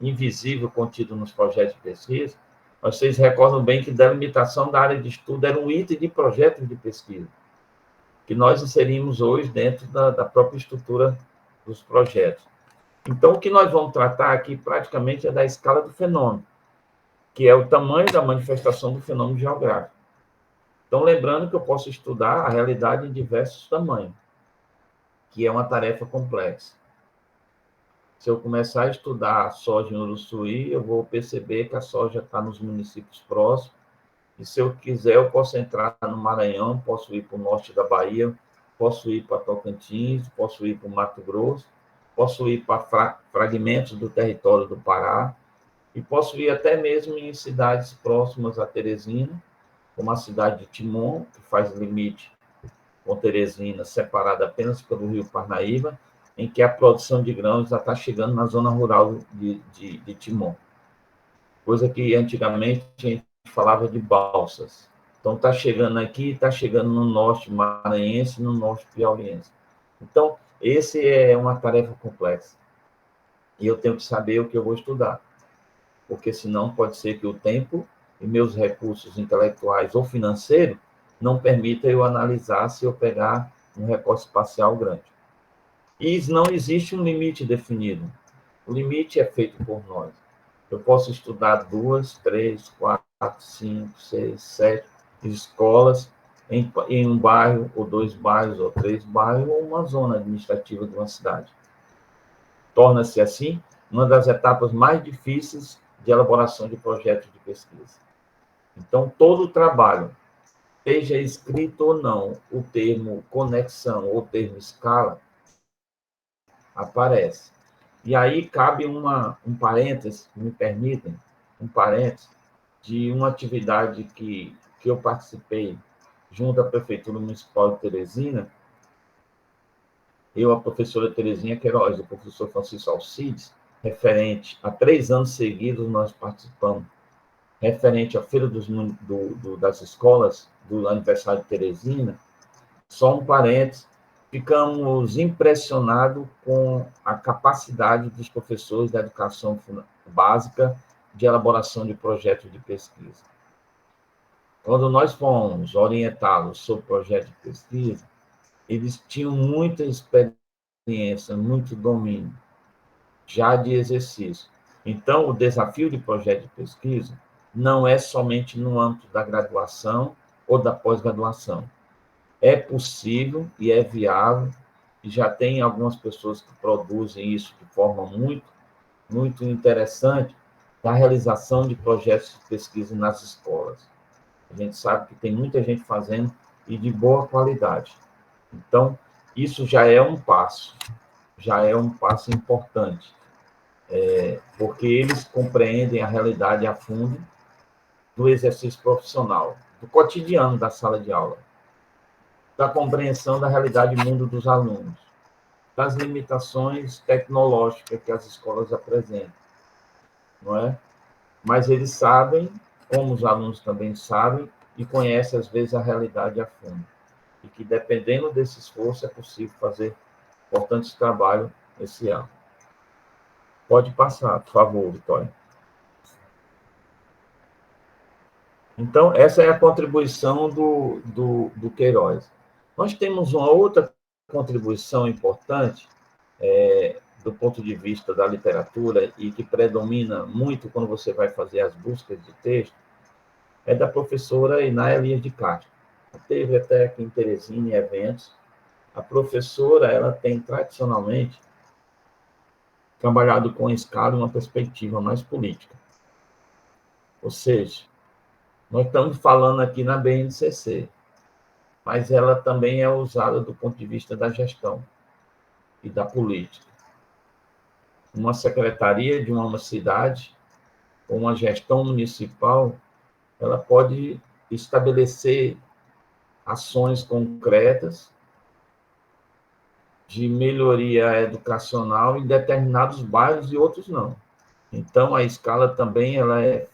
invisível contido nos projetos de pesquisa. Vocês recordam bem que delimitação da área de estudo era um item de projeto de pesquisa, que nós inserimos hoje dentro da própria estrutura dos projetos. Então, o que nós vamos tratar aqui praticamente é da escala do fenômeno, que é o tamanho da manifestação do fenômeno geográfico. Então, lembrando que eu posso estudar a realidade em diversos tamanhos, que é uma tarefa complexa. Se eu começar a estudar a soja em Uruçuí, eu vou perceber que a soja está nos municípios próximos, e se eu quiser, eu posso entrar no Maranhão, posso ir para o norte da Bahia, posso ir para Tocantins, posso ir para o Mato Grosso, posso ir para fragmentos do território do Pará, e posso ir até mesmo em cidades próximas a Teresina, como a cidade de Timon, que faz limite com Teresina, separada apenas pelo rio Parnaíba, em que a produção de grãos já está chegando na zona rural de Timon. Coisa que antigamente a gente falava de balsas. Então, está chegando aqui, está chegando no norte maranhense e no norte piauiense. Então, esse é uma tarefa complexa. E eu tenho que saber o que eu vou estudar. Porque senão pode ser que o tempo e meus recursos intelectuais ou financeiros não permitam eu analisar se eu pegar um recorte espacial grande. E não existe um limite definido. O limite é feito por nós. Eu posso estudar 2, 3, 4, 5, 6, 7 escolas em um bairro, ou 2 bairros, ou 3 bairros, ou uma zona administrativa de uma cidade. Torna-se, assim, uma das etapas mais difíceis de elaboração de projetos de pesquisa. Então, todo o trabalho, seja escrito ou não, o termo conexão ou o termo escala, aparece. E aí cabe um parênteses, me permitem, um parênteses, de uma atividade que eu participei junto à Prefeitura Municipal de Teresina, eu, a professora Terezinha Queiroz, o professor Francisco Alcides, referente a 3 anos seguidos nós participamos, referente à Feira das Escolas, do aniversário de Teresina, só um parênteses, ficamos impressionados com a capacidade dos professores da educação básica de elaboração de projetos de pesquisa. Quando nós fomos orientá-los sobre projeto de pesquisa, eles tinham muita experiência, muito domínio, já de exercício. Então, o desafio de projeto de pesquisa não é somente no âmbito da graduação ou da pós-graduação. É possível e é viável, e já tem algumas pessoas que produzem isso de forma muito interessante, da realização de projetos de pesquisa nas escolas. A gente sabe que tem muita gente fazendo e de boa qualidade. Então, isso já é um passo importante, porque eles compreendem a realidade a fundo do exercício profissional, do cotidiano da sala de aula, da compreensão da realidade do mundo dos alunos, das limitações tecnológicas que as escolas apresentam, não é? Mas eles sabem, como os alunos também sabem, e conhecem, às vezes, a realidade a fundo. E que, dependendo desse esforço, é possível fazer importantes trabalhos esse ano. Pode passar, por favor, Vitória. Então, essa é a contribuição do Queiroz. Nós temos uma outra contribuição importante, do ponto de vista da literatura, e que predomina muito quando você vai fazer as buscas de texto, é da professora Ináia Elias de Castro. Teve até aqui em Teresina, em eventos. A professora, ela tem tradicionalmente trabalhado com escala uma perspectiva mais política. Ou seja, nós estamos falando aqui na BNCC, mas ela também é usada do ponto de vista da gestão e da política. Uma secretaria de uma cidade, ou uma gestão municipal, ela pode estabelecer ações concretas de melhoria educacional em determinados bairros e outros não. Então, a escala também ela é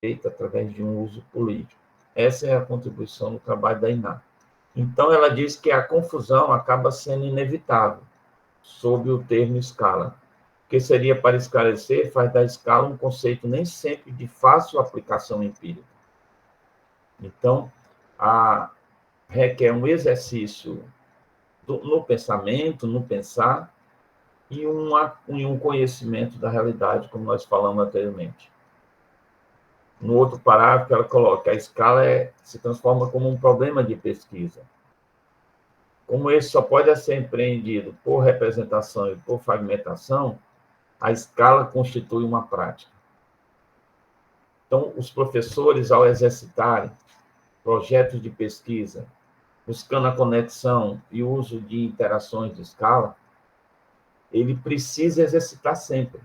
feita através de um uso político. Essa é a contribuição do trabalho da INAH. Então, ela diz que a confusão acaba sendo inevitável sob o termo escala, que seria para esclarecer, faz da escala um conceito nem sempre de fácil aplicação empírica. Então, requer um exercício no pensamento, no pensar, e um conhecimento da realidade, como nós falamos anteriormente. No outro parágrafo, ela coloca: a escala se transforma como um problema de pesquisa. Como esse só pode ser empreendido por representação e por fragmentação, a escala constitui uma prática. Então, os professores, ao exercitarem projetos de pesquisa, buscando a conexão e o uso de interações de escala, ele precisa exercitar sempre.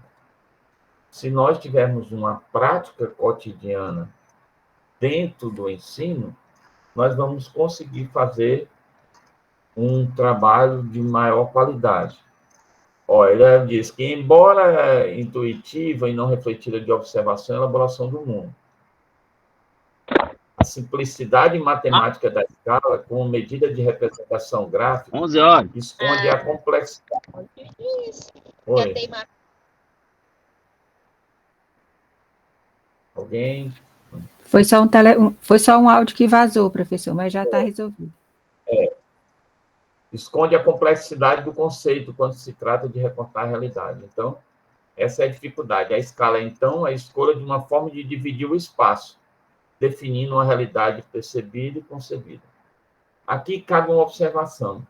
Se nós tivermos uma prática cotidiana dentro do ensino, nós vamos conseguir fazer um trabalho de maior qualidade. Olha, ela diz que, embora intuitiva e não refletida de observação e elaboração do mundo, a simplicidade matemática da escala, como medida de representação gráfica, 11 horas. esconde a complexidade. Oi. Alguém? Foi só um áudio que vazou, professor, mas já está resolvido. Esconde a complexidade do conceito quando se trata de recortar a realidade. Então, essa é a dificuldade. A escala, então, é a escolha de uma forma de dividir o espaço, definindo uma realidade percebida e concebida. Aqui cabe uma observação.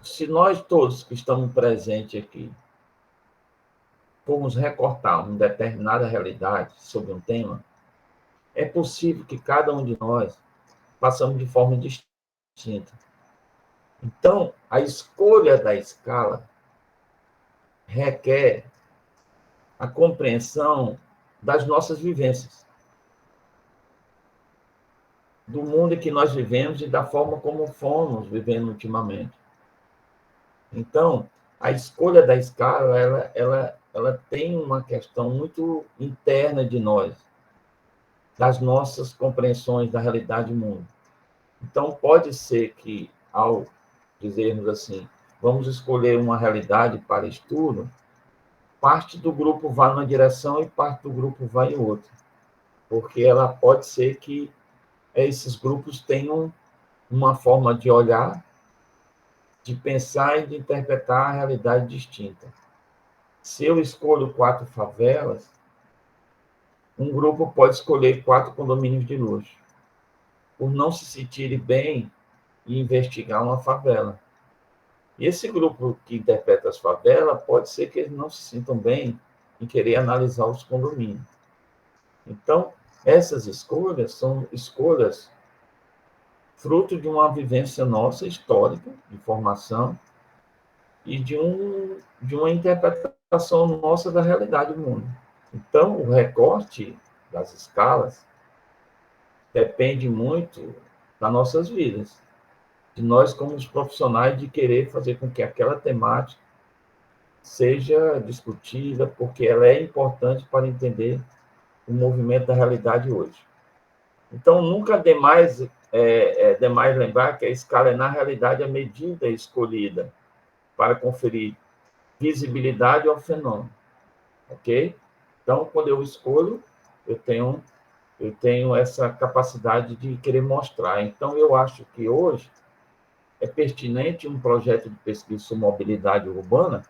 Se nós todos que estamos presentes aqui formos recortar uma determinada realidade sobre um tema, é possível que cada um de nós passamos de forma distinta. Então, a escolha da escala requer a compreensão das nossas vivências, do mundo em que nós vivemos e da forma como fomos vivendo ultimamente. Então, a escolha da escala, ela tem uma questão muito interna de nós, das nossas compreensões da realidade do mundo. Então, pode ser que, ao dizermos assim, vamos escolher uma realidade para estudo, parte do grupo vá numa direção e parte do grupo vai em outra. Porque ela pode ser que esses grupos tenham uma forma de olhar, de pensar e de interpretar a realidade distinta. Se eu escolho 4 favelas, um grupo pode escolher 4 condomínios de luxo, por não se sentir bem e investigar uma favela. E esse grupo que interpreta as favelas, pode ser que eles não se sintam bem em querer analisar os condomínios. Então, essas escolhas são escolhas fruto de uma vivência nossa histórica, de formação, e de uma interpretação nossa da realidade do mundo. Então, o recorte das escalas depende muito das nossas vidas, de nós como os profissionais de querer fazer com que aquela temática seja discutida, porque ela é importante para entender o movimento da realidade hoje. Então, nunca é demais lembrar que a escala é, na realidade, a medida escolhida para conferir visibilidade ao fenômeno, ok? Então, quando eu escolho, eu tenho essa capacidade de querer mostrar. Então, eu acho que hoje é pertinente um projeto de pesquisa sobre mobilidade urbana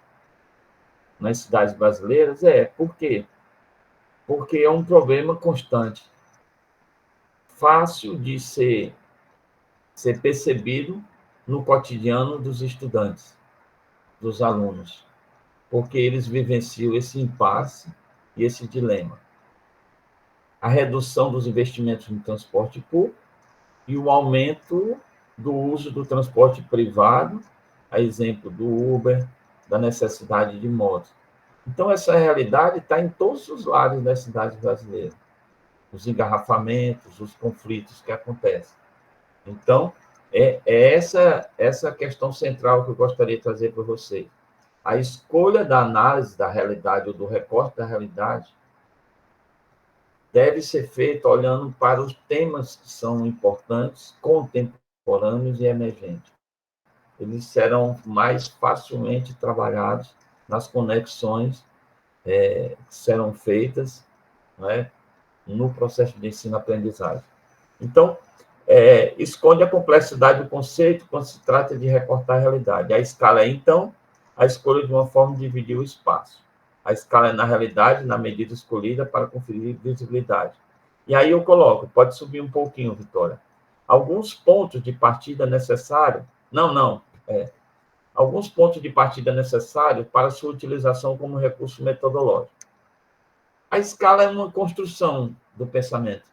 nas cidades brasileiras. Por quê? Porque é um problema constante, fácil de ser percebido no cotidiano dos estudantes, dos alunos, porque eles vivenciam esse impasse e esse dilema. A redução dos investimentos no transporte público e o aumento do uso do transporte privado, a exemplo do Uber, da necessidade de motos. Então, essa realidade está em todos os lados das cidades brasileiras. Os engarrafamentos, os conflitos que acontecem. Então, é essa questão central que eu gostaria de trazer para vocês. A escolha da análise da realidade ou do recorte da realidade deve ser feita olhando para os temas que são importantes, contemporâneos e emergentes. Eles serão mais facilmente trabalhados nas conexões que serão feitas, né, no processo de ensino-aprendizagem. Então, esconde a complexidade do conceito quando se trata de recortar a realidade. A escala é, então, a escolha de uma forma de dividir o espaço. A escala é, na realidade, na medida escolhida para conferir visibilidade. E aí eu coloco, pode subir um pouquinho, Vitória. Alguns pontos de partida necessários... alguns pontos de partida necessários para sua utilização como recurso metodológico. A escala é uma construção do pensamento.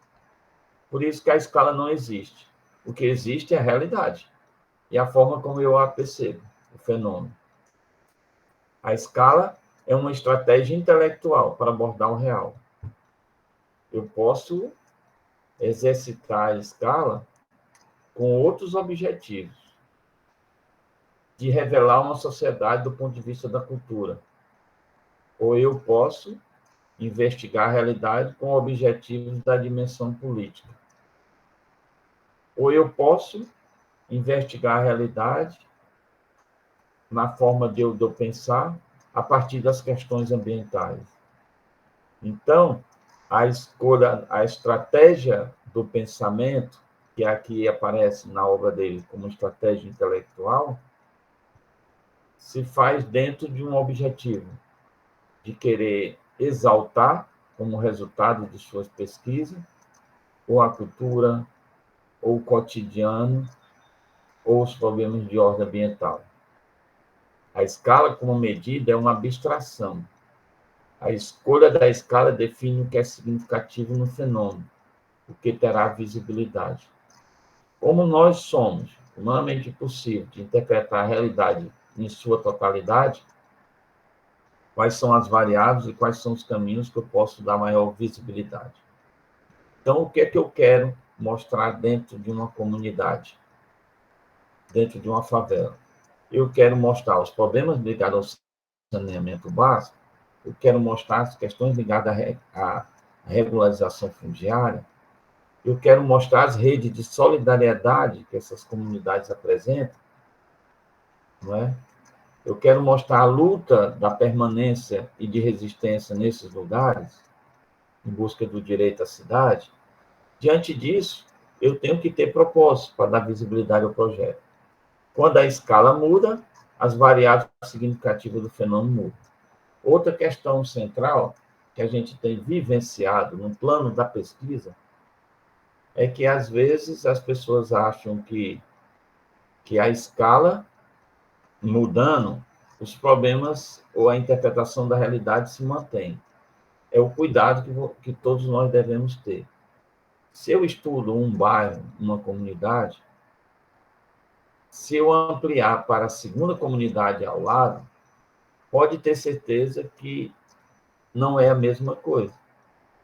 Por isso que a escala não existe. O que existe é a realidade e a forma como eu a percebo, o fenômeno. A escala é uma estratégia intelectual para abordar o real. Eu posso exercitar a escala com outros objetivos, de revelar uma sociedade do ponto de vista da cultura. Ou eu posso investigar a realidade com objetivos da dimensão política. Ou eu posso investigar a realidade na forma de eu pensar a partir das questões ambientais. Então, a escolha, a estratégia do pensamento, que aqui aparece na obra dele como estratégia intelectual, se faz dentro de um objetivo de querer exaltar, como resultado de suas pesquisas, ou a cultura, ou o cotidiano, ou os problemas de ordem ambiental. A escala como medida é uma abstração. A escolha da escala define o que é significativo no fenômeno, o que terá visibilidade. Como nós somos humanamente possível de interpretar a realidade em sua totalidade, quais são as variáveis e quais são os caminhos que eu posso dar maior visibilidade. Então, o que é que eu quero mostrar dentro de uma comunidade, dentro de uma favela? Eu quero mostrar os problemas ligados ao saneamento básico, eu quero mostrar as questões ligadas à regularização fundiária, eu quero mostrar as redes de solidariedade que essas comunidades apresentam, não é? Eu quero mostrar a luta da permanência e de resistência nesses lugares, em busca do direito à cidade. Diante disso, eu tenho que ter propósito para dar visibilidade ao projeto. Quando a escala muda, as variáveis significativas do fenômeno mudam. Outra questão central que a gente tem vivenciado no plano da pesquisa é que, às vezes, as pessoas acham que a escala mudando, os problemas ou a interpretação da realidade se mantém. É o cuidado que todos nós devemos ter. Se eu estudo um bairro, uma comunidade, se eu ampliar para a segunda comunidade ao lado, pode ter certeza que não é a mesma coisa.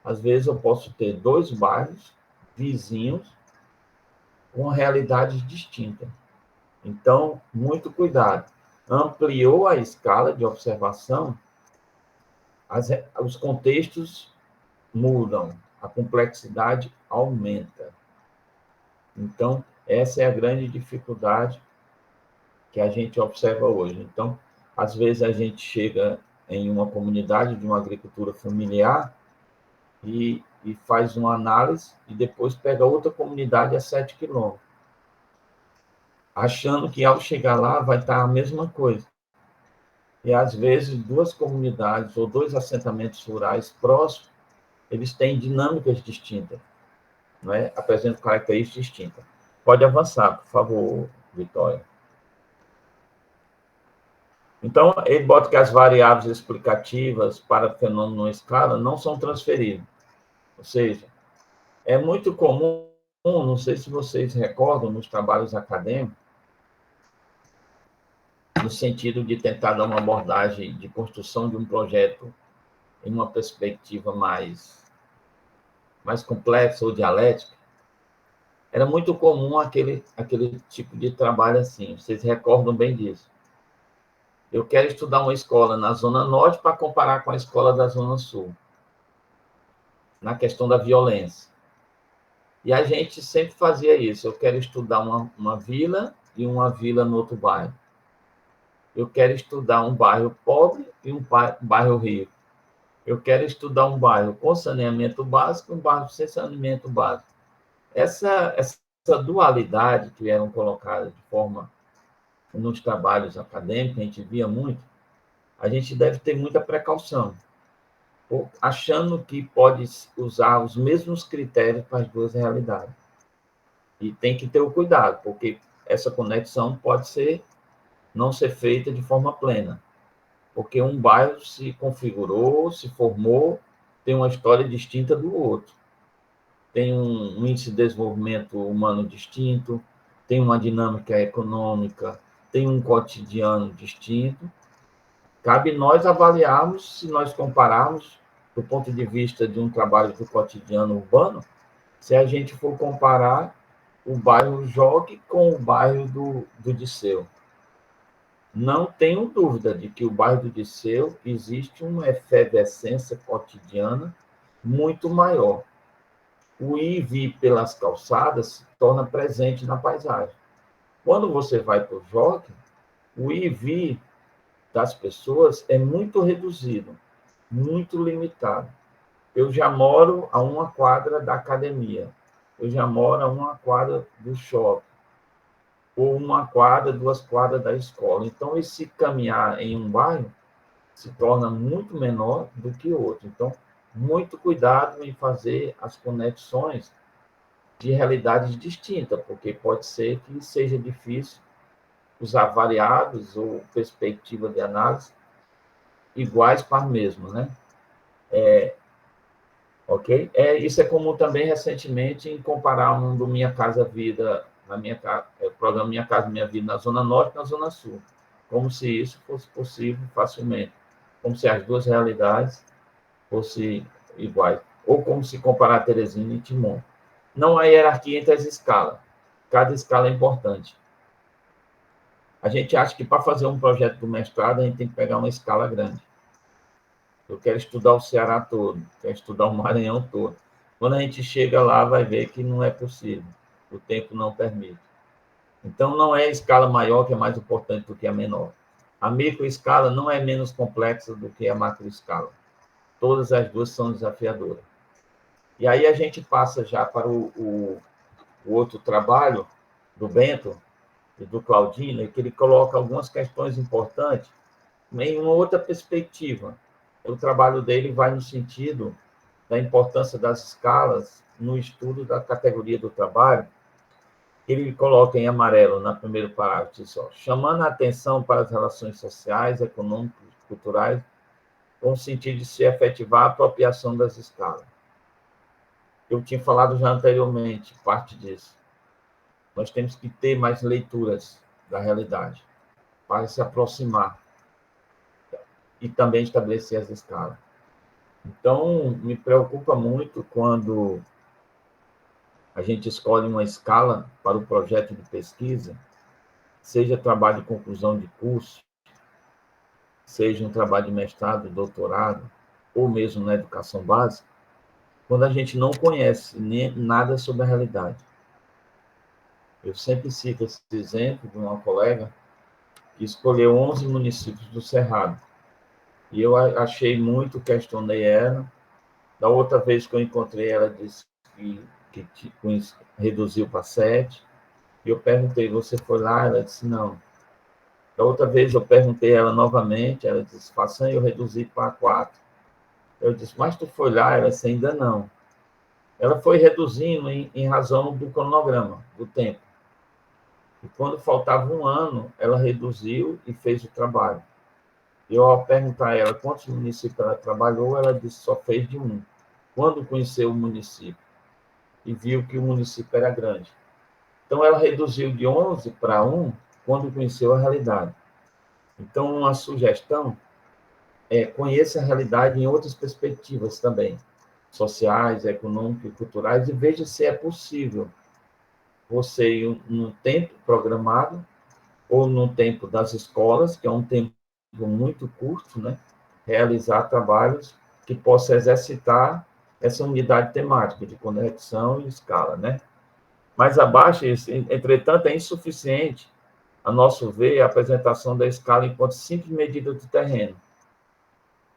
Às vezes eu posso ter dois bairros vizinhos com realidades distintas. Então, muito cuidado. Ampliou a escala de observação, os contextos mudam, a complexidade aumenta. Então, essa é a grande dificuldade que a gente observa hoje. Então, às vezes a gente chega em uma comunidade de uma agricultura familiar e faz uma análise e depois pega outra comunidade a 7 quilômetros, achando que ao chegar lá vai estar a mesma coisa. E, às vezes, duas comunidades ou dois assentamentos rurais próximos, eles têm dinâmicas distintas, não é? Apresentam características distintas. Pode avançar, por favor, Vitória. Então, ele bota que as variáveis explicativas para fenômeno em escala não são transferíveis. Ou seja, é muito comum, não sei se vocês recordam, nos trabalhos acadêmicos, no sentido de tentar dar uma abordagem de construção de um projeto em uma perspectiva mais complexa ou dialética, era muito comum aquele tipo de trabalho assim. Vocês recordam bem disso. Eu quero estudar uma escola na Zona Norte para comparar com a escola da Zona Sul, na questão da violência. E a gente sempre fazia isso. Eu quero estudar uma vila e uma vila no outro bairro. Eu quero estudar um bairro pobre e um bairro rico. Eu quero estudar um bairro com saneamento básico e um bairro sem saneamento básico. Essa dualidade que eram colocadas de forma nos trabalhos acadêmicos, a gente via muito, a gente deve ter muita precaução, achando que pode usar os mesmos critérios para as duas realidades. E tem que ter o cuidado, porque essa conexão pode não ser feita de forma plena, porque um bairro se configurou, se formou, tem uma história distinta do outro, tem um índice de desenvolvimento humano distinto, tem uma dinâmica econômica, tem um cotidiano distinto. Cabe nós avaliarmos, se nós compararmos, do ponto de vista de um trabalho do cotidiano urbano, se a gente for comparar o bairro Jogue com o bairro do Disseu. Não tenho dúvida de que o bairro do Disseu existe uma efervescência cotidiana muito maior. O ir e vir pelas calçadas se torna presente na paisagem. Quando você vai para o Jogue, o ir e vir das pessoas é muito reduzido, muito limitado. Eu já moro a 1 quadra da academia, eu já moro a 1 quadra do shopping, ou 1 quadra, 2 quadras da escola. Então, esse caminhar em um bairro se torna muito menor do que outro. Então, muito cuidado em fazer as conexões de realidades distintas, porque pode ser que seja difícil usar variados ou perspectiva de análise iguais para o mesmo, né? Ok? Isso é comum também recentemente em comparar um do Minha Casa Vida, o programa Minha Casa Minha Vida na Zona Norte e na Zona Sul, como se isso fosse possível facilmente, como se as duas realidades fossem iguais, ou como se comparar Teresina e Timon. Não há hierarquia entre as escalas, cada escala é importante. A gente acha que para fazer um projeto do mestrado a gente tem que pegar uma escala grande. Eu quero estudar o Ceará todo, quero estudar o Maranhão todo. Quando a gente chega lá, vai ver que não é possível, o tempo não permite. Então, não é a escala maior que é mais importante do que a menor. A microescala não é menos complexa do que a macroescala. Todas as duas são desafiadoras. E aí a gente passa já para o outro trabalho do Bento e do Claudino, que ele coloca algumas questões importantes em uma outra perspectiva. O trabalho dele vai no sentido da importância das escalas no estudo da categoria do trabalho. Ele coloca em amarelo, na primeiro parágrafo, chamando a atenção para as relações sociais, econômicas e culturais, com o sentido de se efetivar a apropriação das escalas. Eu tinha falado já anteriormente, parte disso. Nós temos que ter mais leituras da realidade para se aproximar e também estabelecer as escalas. Então, me preocupa muito quando a gente escolhe uma escala para o projeto de pesquisa, seja trabalho de conclusão de curso, seja um trabalho de mestrado, doutorado, ou mesmo na educação básica, quando a gente não conhece nem nada sobre a realidade. Eu sempre cito esse exemplo de uma colega que escolheu 11 municípios do Cerrado. E eu achei muito, questionei ela. Da outra vez que eu encontrei, ela disse que reduziu para 7. E eu perguntei, você foi lá? Ela disse, não. Da outra vez eu perguntei ela novamente, ela disse, faça, eu reduzi para 4. Eu disse, mas tu foi lá? Ela disse, ainda não. Ela foi reduzindo em razão do cronograma, do tempo. E quando faltava 1 ano, ela reduziu e fez o trabalho. Eu, ao perguntar a ela quantos municípios ela trabalhou, ela disse só fez de 1. Quando conheceu o município e viu que o município era grande. Então, ela reduziu de 11 para 1 quando conheceu a realidade. Então, uma sugestão é conheça a realidade em outras perspectivas também, sociais, econômicas e culturais, e veja se é possível você ir num tempo programado ou no tempo das escolas, que é um tempo muito curto, né? Realizar trabalhos que possam exercitar essa unidade temática de conexão e escala, né? Mais abaixo, entretanto, é insuficiente, a nosso ver, a apresentação da escala enquanto simples medida do terreno.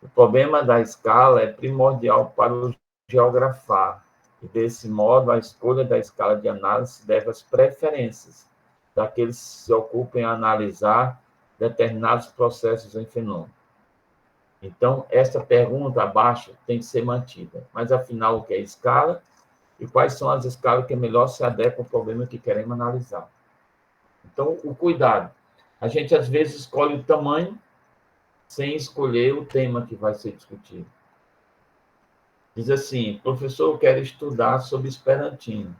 O problema da escala é primordial para o geografar E, desse modo, a escolha da escala de análise deve às preferências daqueles que se ocupam em analisar determinados processos em fenômeno. Então, esta pergunta abaixo tem que ser mantida. Mas, afinal, o que é escala? E quais são as escalas que melhor se adequam ao problema que queremos analisar? Então, o cuidado. A gente, às vezes, escolhe o tamanho sem escolher o tema que vai ser discutido. Diz assim, professor, eu quero estudar sobre Esperantino.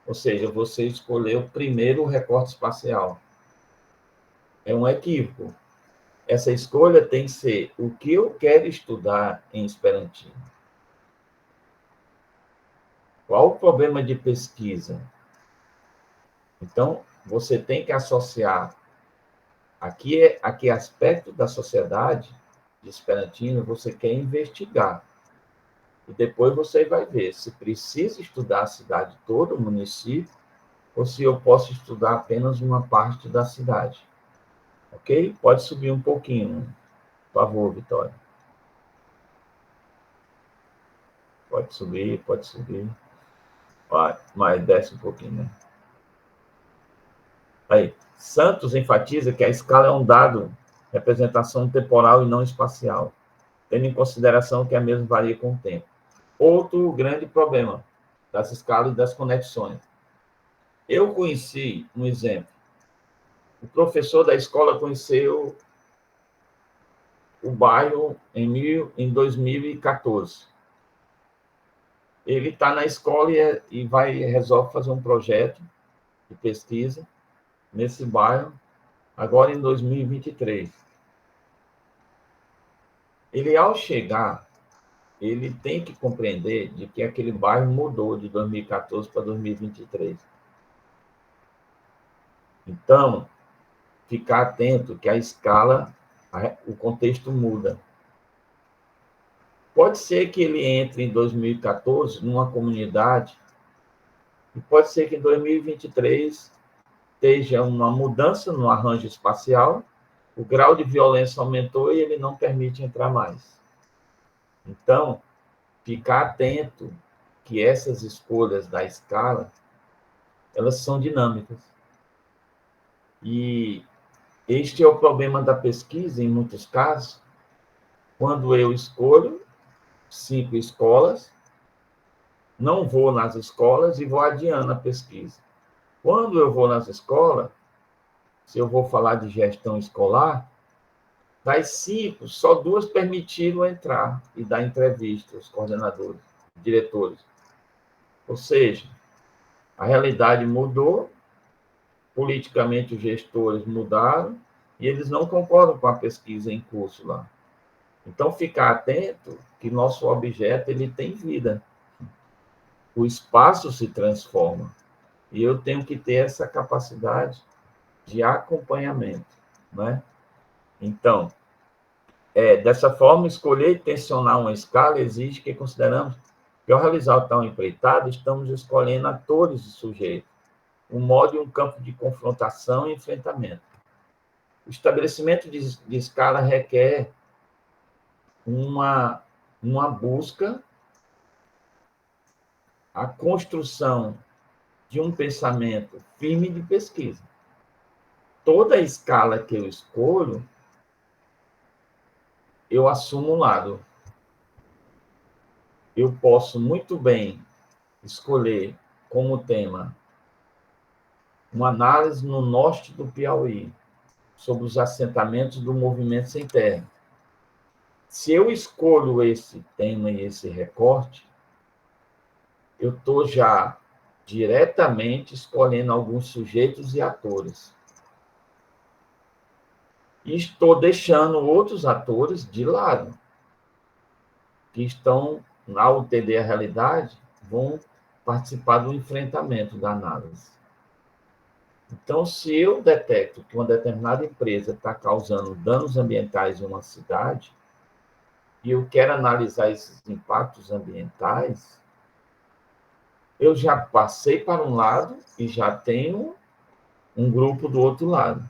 Ou seja, você escolheu primeiro o recorte espacial. É um equívoco. Essa escolha tem que ser o que eu quero estudar em Esperantino. Qual o problema de pesquisa? Então, você tem que associar a que aspecto da sociedade de Esperantino você quer investigar. E depois você vai ver se precisa estudar a cidade toda, o município, ou se eu posso estudar apenas uma parte da cidade. Ok? Pode subir um pouquinho, por favor, Vitória. Pode subir, pode subir. Vai, mas desce um pouquinho, né? Aí, Santos enfatiza que a escala é um dado, representação temporal e não espacial, tendo em consideração que a mesma varia com o tempo. Outro grande problema das escalas e das conexões. Eu conheci um exemplo. O professor da escola conheceu o bairro em 2014. Ele está na escola e resolve fazer um projeto de pesquisa nesse bairro, agora em 2023. Ele, ao chegar, ele tem que compreender de que aquele bairro mudou de 2014 para 2023. Então, ficar atento que a escala, o contexto muda. Pode ser que ele entre em 2014 numa comunidade e pode ser que em 2023 esteja uma mudança no arranjo espacial, o grau de violência aumentou e ele não permite entrar mais. Então, ficar atento que essas escolhas da escala, elas são dinâmicas. E este é o problema da pesquisa, em muitos casos, quando eu escolho 5 escolas, não vou nas escolas e vou adiando a pesquisa. Quando eu vou nas escolas, se eu vou falar de gestão escolar, das 5, só 2 permitiram entrar e dar entrevista, os coordenadores, diretores. Ou seja, a realidade mudou, politicamente os gestores mudaram, e eles não concordam com a pesquisa em curso lá. Então, ficar atento que nosso objeto ele tem vida. O espaço se transforma. E eu tenho que ter essa capacidade de acompanhamento, né? Então, dessa forma, escolher e tensionar uma escala exige que consideramos que, ao realizar tal empreitada, estamos escolhendo atores e sujeitos, um modo e um campo de confrontação e enfrentamento. O estabelecimento de escala requer uma busca, a construção de um pensamento firme de pesquisa. Toda a escala que eu escolho, eu assumo um lado. Eu posso muito bem escolher como tema uma análise no norte do Piauí, sobre os assentamentos do movimento sem terra. Se eu escolho esse tema e esse recorte, eu estou já diretamente escolhendo alguns sujeitos e atores. E estou deixando outros atores de lado, que estão, ao entender a realidade, vão participar do enfrentamento da análise. Então, se eu detecto que uma determinada empresa está causando danos ambientais em uma cidade, e eu quero analisar esses impactos ambientais, eu já passei para um lado e já tenho um grupo do outro lado.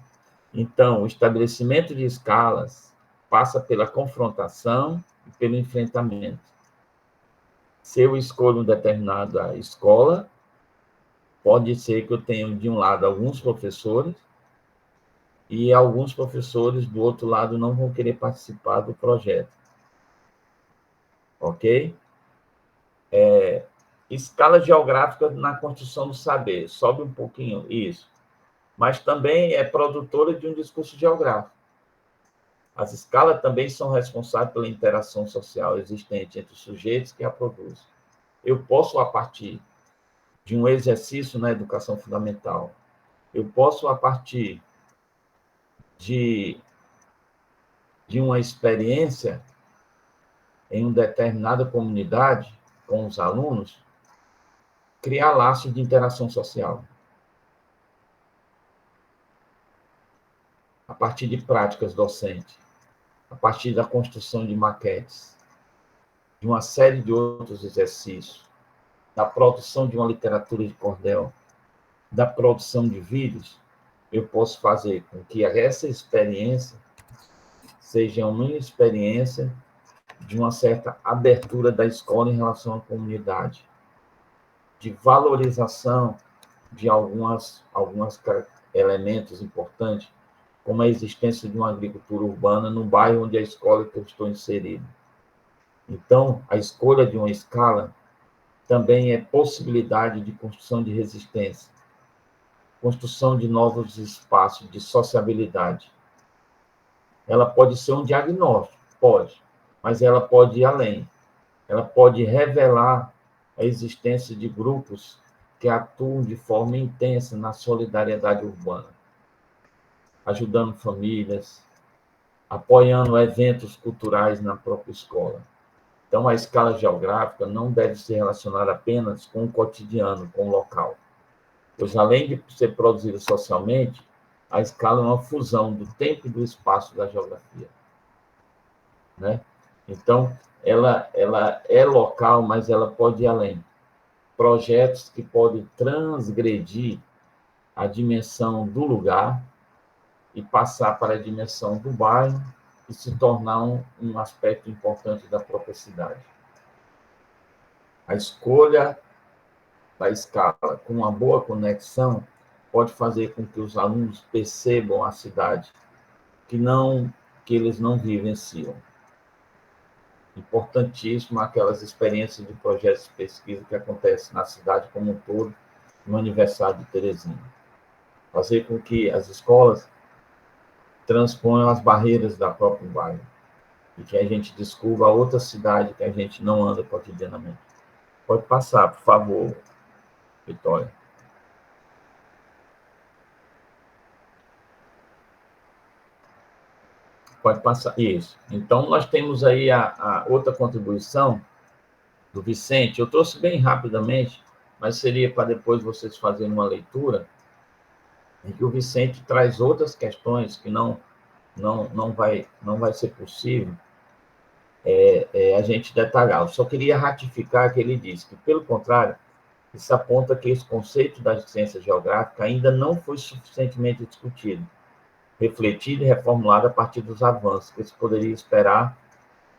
Então, o estabelecimento de escalas passa pela confrontação e pelo enfrentamento. Se eu escolho uma determinada escola, pode ser que eu tenha, de um lado, alguns professores, e alguns professores, do outro lado, não vão querer participar do projeto. Ok? Escala geográfica na construção do saber. Sobe um pouquinho, isso. Mas também é produtora de um discurso geográfico. As escalas também são responsáveis pela interação social existente entre os sujeitos que a produzem. Eu posso, a partir de um exercício na educação fundamental, eu posso, a partir de uma experiência em uma determinada comunidade com os alunos, criar laços de interação social. A partir de práticas docentes, a partir da construção de maquetes, de uma série de outros exercícios, da produção de uma literatura de cordel, da produção de vídeos, eu posso fazer com que essa experiência seja uma experiência de uma certa abertura da escola em relação à comunidade, de valorização de alguns elementos importantes, como a existência de uma agricultura urbana no bairro onde a escola que eu estou inserido. Então, a escolha de uma escala também é possibilidade de construção de resistência, construção de novos espaços de sociabilidade. Ela pode ser um diagnóstico, pode, mas ela pode ir além. Ela pode revelar a existência de grupos que atuam de forma intensa na solidariedade urbana, ajudando famílias, apoiando eventos culturais na própria escola. Então, a escala geográfica não deve ser relacionada apenas com o cotidiano, com o local, pois, além de ser produzida socialmente, a escala é uma fusão do tempo e do espaço da geografia, né? Então, ela é local, mas ela pode ir além. Projetos que podem transgredir a dimensão do lugar e passar para a dimensão do bairro e se tornar um aspecto importante da própria cidade. A escolha da escala com uma boa conexão pode fazer com que os alunos percebam a cidade que eles não vivenciam. Importantíssimo aquelas experiências de projetos de pesquisa que acontecem na cidade como um todo, no aniversário de Terezinha. Fazer com que as escolas transponham as barreiras da própria bairro e que a gente descubra outra cidade que a gente não anda cotidianamente. Pode passar, por favor, Vitória. Pode passar. Isso. Então, nós temos aí a outra contribuição do Vicente. Eu trouxe bem rapidamente, mas seria para depois vocês fazerem uma leitura, em que o Vicente traz outras questões que não vai ser possível a gente detalhar. Eu só queria ratificar que ele disse que, pelo contrário, isso aponta que esse conceito da ciência geográfica ainda não foi suficientemente discutido, refletido e reformulado a partir dos avanços que se poderia esperar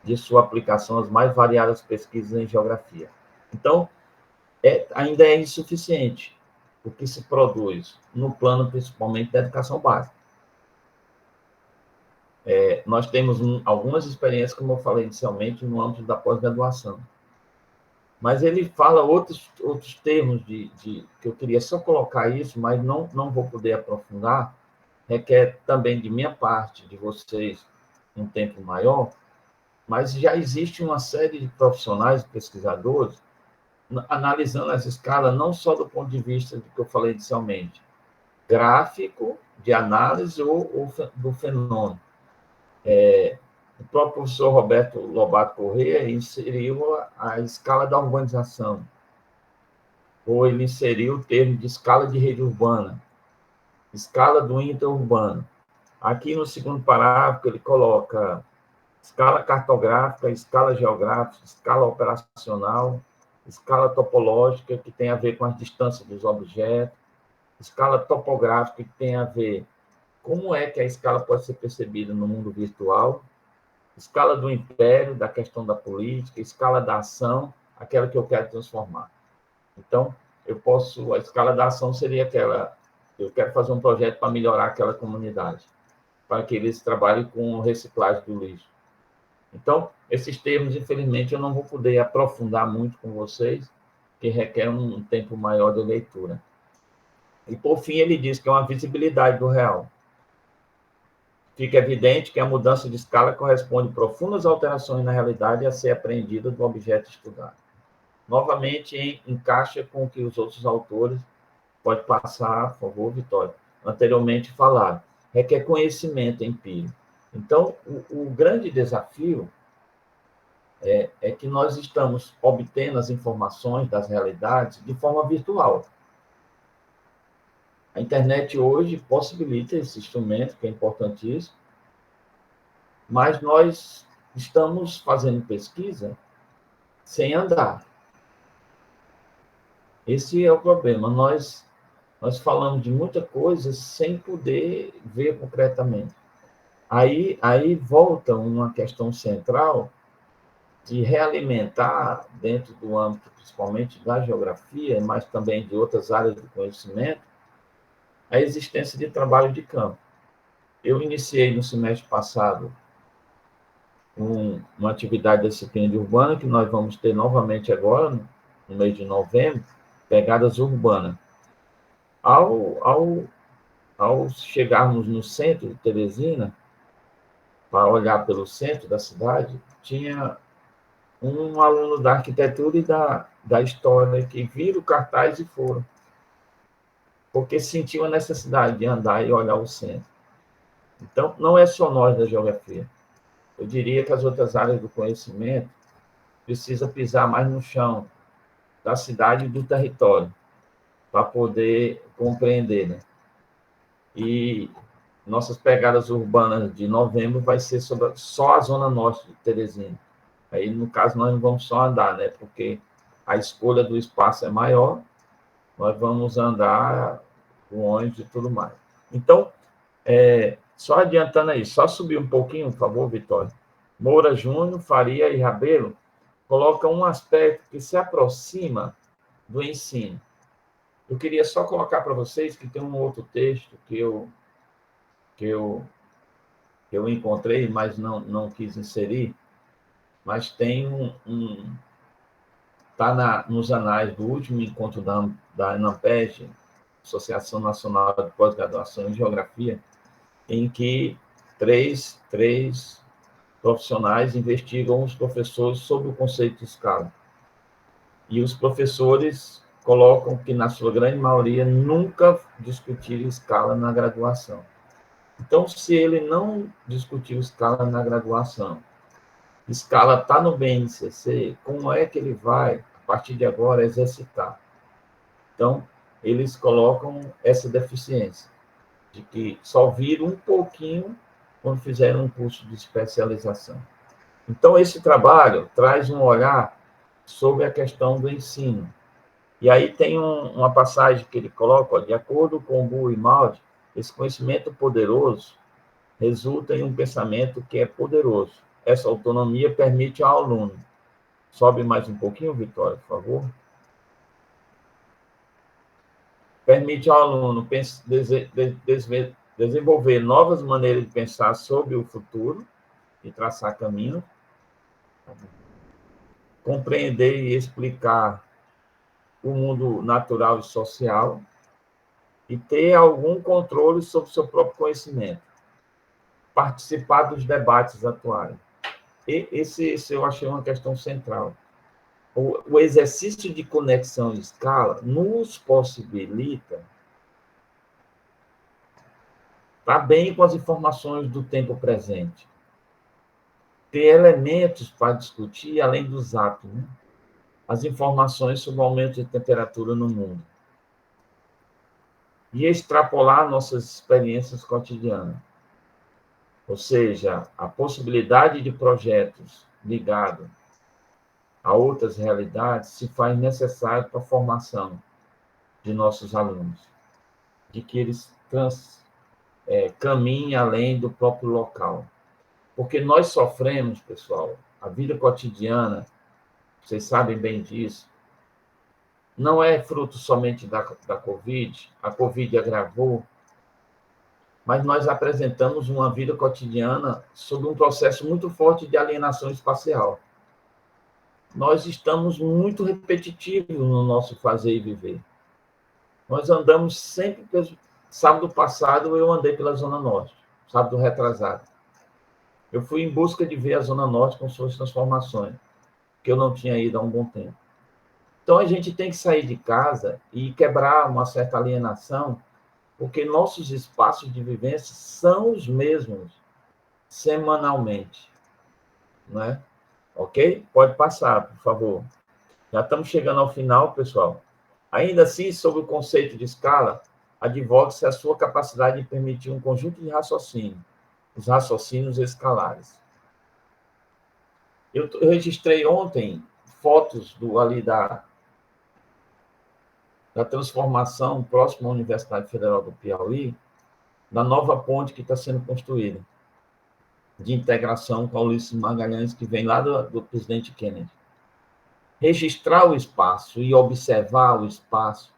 de sua aplicação às mais variadas pesquisas em geografia. Então, ainda é insuficiente o que se produz no plano, principalmente, da educação básica. Nós temos algumas experiências, como eu falei inicialmente, no âmbito da pós-graduação. Mas ele fala outros termos que eu queria só colocar isso, mas não vou poder aprofundar, requer também de minha parte, de vocês, um tempo maior, mas já existe uma série de profissionais, pesquisadores, analisando essa escala não só do ponto de vista do que eu falei inicialmente, gráfico, de análise ou do fenômeno. O próprio professor Roberto Lobato Corrêa inseriu a escala da urbanização, ou ele inseriu o termo de escala de rede urbana, escala do interurbano. Aqui no segundo parágrafo ele coloca escala cartográfica, escala geográfica, escala operacional, escala topológica, que tem a ver com as distâncias dos objetos, escala topográfica, que tem a ver como é que a escala pode ser percebida no mundo virtual, escala do império, da questão da política, escala da ação, aquela que eu quero transformar. Então, a escala da ação seria aquela, eu quero fazer um projeto para melhorar aquela comunidade, para que eles trabalhem com reciclagem do lixo. Então, esses termos, infelizmente, eu não vou poder aprofundar muito com vocês, que requer um tempo maior de leitura. E, por fim, ele diz que é uma visibilidade do real. Fica evidente que a mudança de escala corresponde a profundas alterações na realidade a ser apreendida do objeto estudado. Novamente, encaixa com o que os outros autores, pode passar, por favor, Vitória, anteriormente falaram, requer conhecimento empírico. Então, o grande desafio é que nós estamos obtendo as informações das realidades de forma virtual. A internet hoje possibilita esse instrumento, que é importantíssimo, mas nós estamos fazendo pesquisa sem andar. Esse é o problema. Nós falamos de muita coisa sem poder ver concretamente. Aí volta uma questão central de realimentar, dentro do âmbito principalmente da geografia, mas também de outras áreas do conhecimento, a existência de trabalho de campo. Eu iniciei no semestre passado uma atividade da disciplina de urbana, que nós vamos ter novamente agora, no mês de novembro, pegadas urbanas. Ao chegarmos no centro de Teresina, para olhar pelo centro da cidade, tinha um aluno da arquitetura e da história que viram o cartaz e foram, porque sentiu a necessidade de andar e olhar o centro. Então, não é só nós da geografia. Eu diria que as outras áreas do conhecimento precisam pisar mais no chão da cidade e do território, para poder compreender, né? E nossas pegadas urbanas de novembro vai ser sobre só a zona norte de Teresina. Aí, no caso, nós não vamos só andar, né? Porque a escolha do espaço é maior, nós vamos andar com ônibus e tudo mais. Então, só adiantando aí, só subir um pouquinho, por favor, Vitória. Moura Júnior, Faria e Rabelo colocam um aspecto que se aproxima do ensino. Eu queria só colocar para vocês que tem um outro texto que eu encontrei, mas não quis inserir, mas tem está nos anais do último encontro da ANAPEG, Associação Nacional de Pós-Graduação em Geografia, em que três profissionais investigam os professores sobre o conceito de escala. E os professores colocam que, na sua grande maioria, nunca discutiram escala na graduação. Então, se ele não discutiu escala na graduação, escala está no BNCC, como é que ele vai, a partir de agora, exercitar? Então, eles colocam essa deficiência, de que só viram um pouquinho quando fizeram um curso de especialização. Então, esse trabalho traz um olhar sobre a questão do ensino. E aí tem uma passagem que ele coloca, de acordo com Bu e Maldi, esse conhecimento poderoso resulta em um pensamento que é poderoso. Essa autonomia permite ao aluno. Sobe mais um pouquinho, Vitória, por favor. Permite ao aluno desenvolver novas maneiras de pensar sobre o futuro e traçar caminho, compreender e explicar o mundo natural e social e ter algum controle sobre o seu próprio conhecimento, participar dos debates atuais. E esse eu achei uma questão central. O exercício de conexão de escala nos possibilita estar bem com as informações do tempo presente, ter elementos para discutir, além dos atos, né? As informações sobre o aumento de temperatura no mundo. E extrapolar nossas experiências cotidianas. Ou seja, a possibilidade de projetos ligados a outras realidades se faz necessário para a formação de nossos alunos, de que eles caminhem além do próprio local. Porque nós sofremos, pessoal, a vida cotidiana vocês sabem bem disso, não é fruto somente da Covid, a Covid agravou, mas nós apresentamos uma vida cotidiana sob um processo muito forte de alienação espacial. Nós estamos muito repetitivos no nosso fazer e viver. Nós andamos sempre... Sábado passado, eu andei pela Zona Norte, sábado retrasado. Eu fui em busca de ver a Zona Norte com suas transformações, que eu não tinha ido há um bom tempo. Então, a gente tem que sair de casa e quebrar uma certa alienação, porque nossos espaços de vivência são os mesmos, semanalmente. Não é? Ok? Pode passar, por favor. Já estamos chegando ao final, pessoal. Ainda assim, sobre o conceito de escala, advoga-se a sua capacidade de permitir um conjunto de raciocínio, os raciocínios escalares. Eu registrei ontem fotos da transformação próxima à Universidade Federal do Piauí, da nova ponte que está sendo construída, de integração com a Ulisses Magalhães, que vem lá do presidente Kennedy. Registrar o espaço e observar o espaço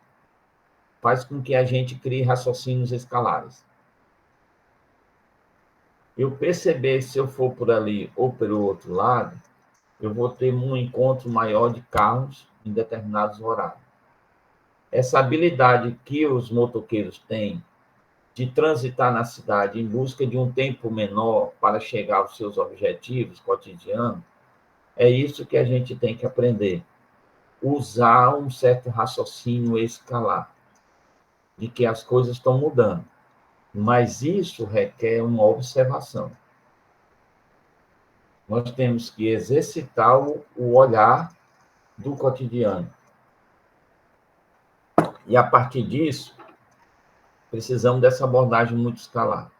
faz com que a gente crie raciocínios escalares. Eu perceber se eu for por ali ou pelo outro lado, eu vou ter um encontro maior de carros em determinados horários. Essa habilidade que os motoqueiros têm de transitar na cidade em busca de um tempo menor para chegar aos seus objetivos cotidianos, é isso que a gente tem que aprender. Usar um certo raciocínio escalar, de que as coisas estão mudando. Mas isso requer uma observação. Nós temos que exercitar o olhar do cotidiano. E, a partir disso, precisamos dessa abordagem muito escalar.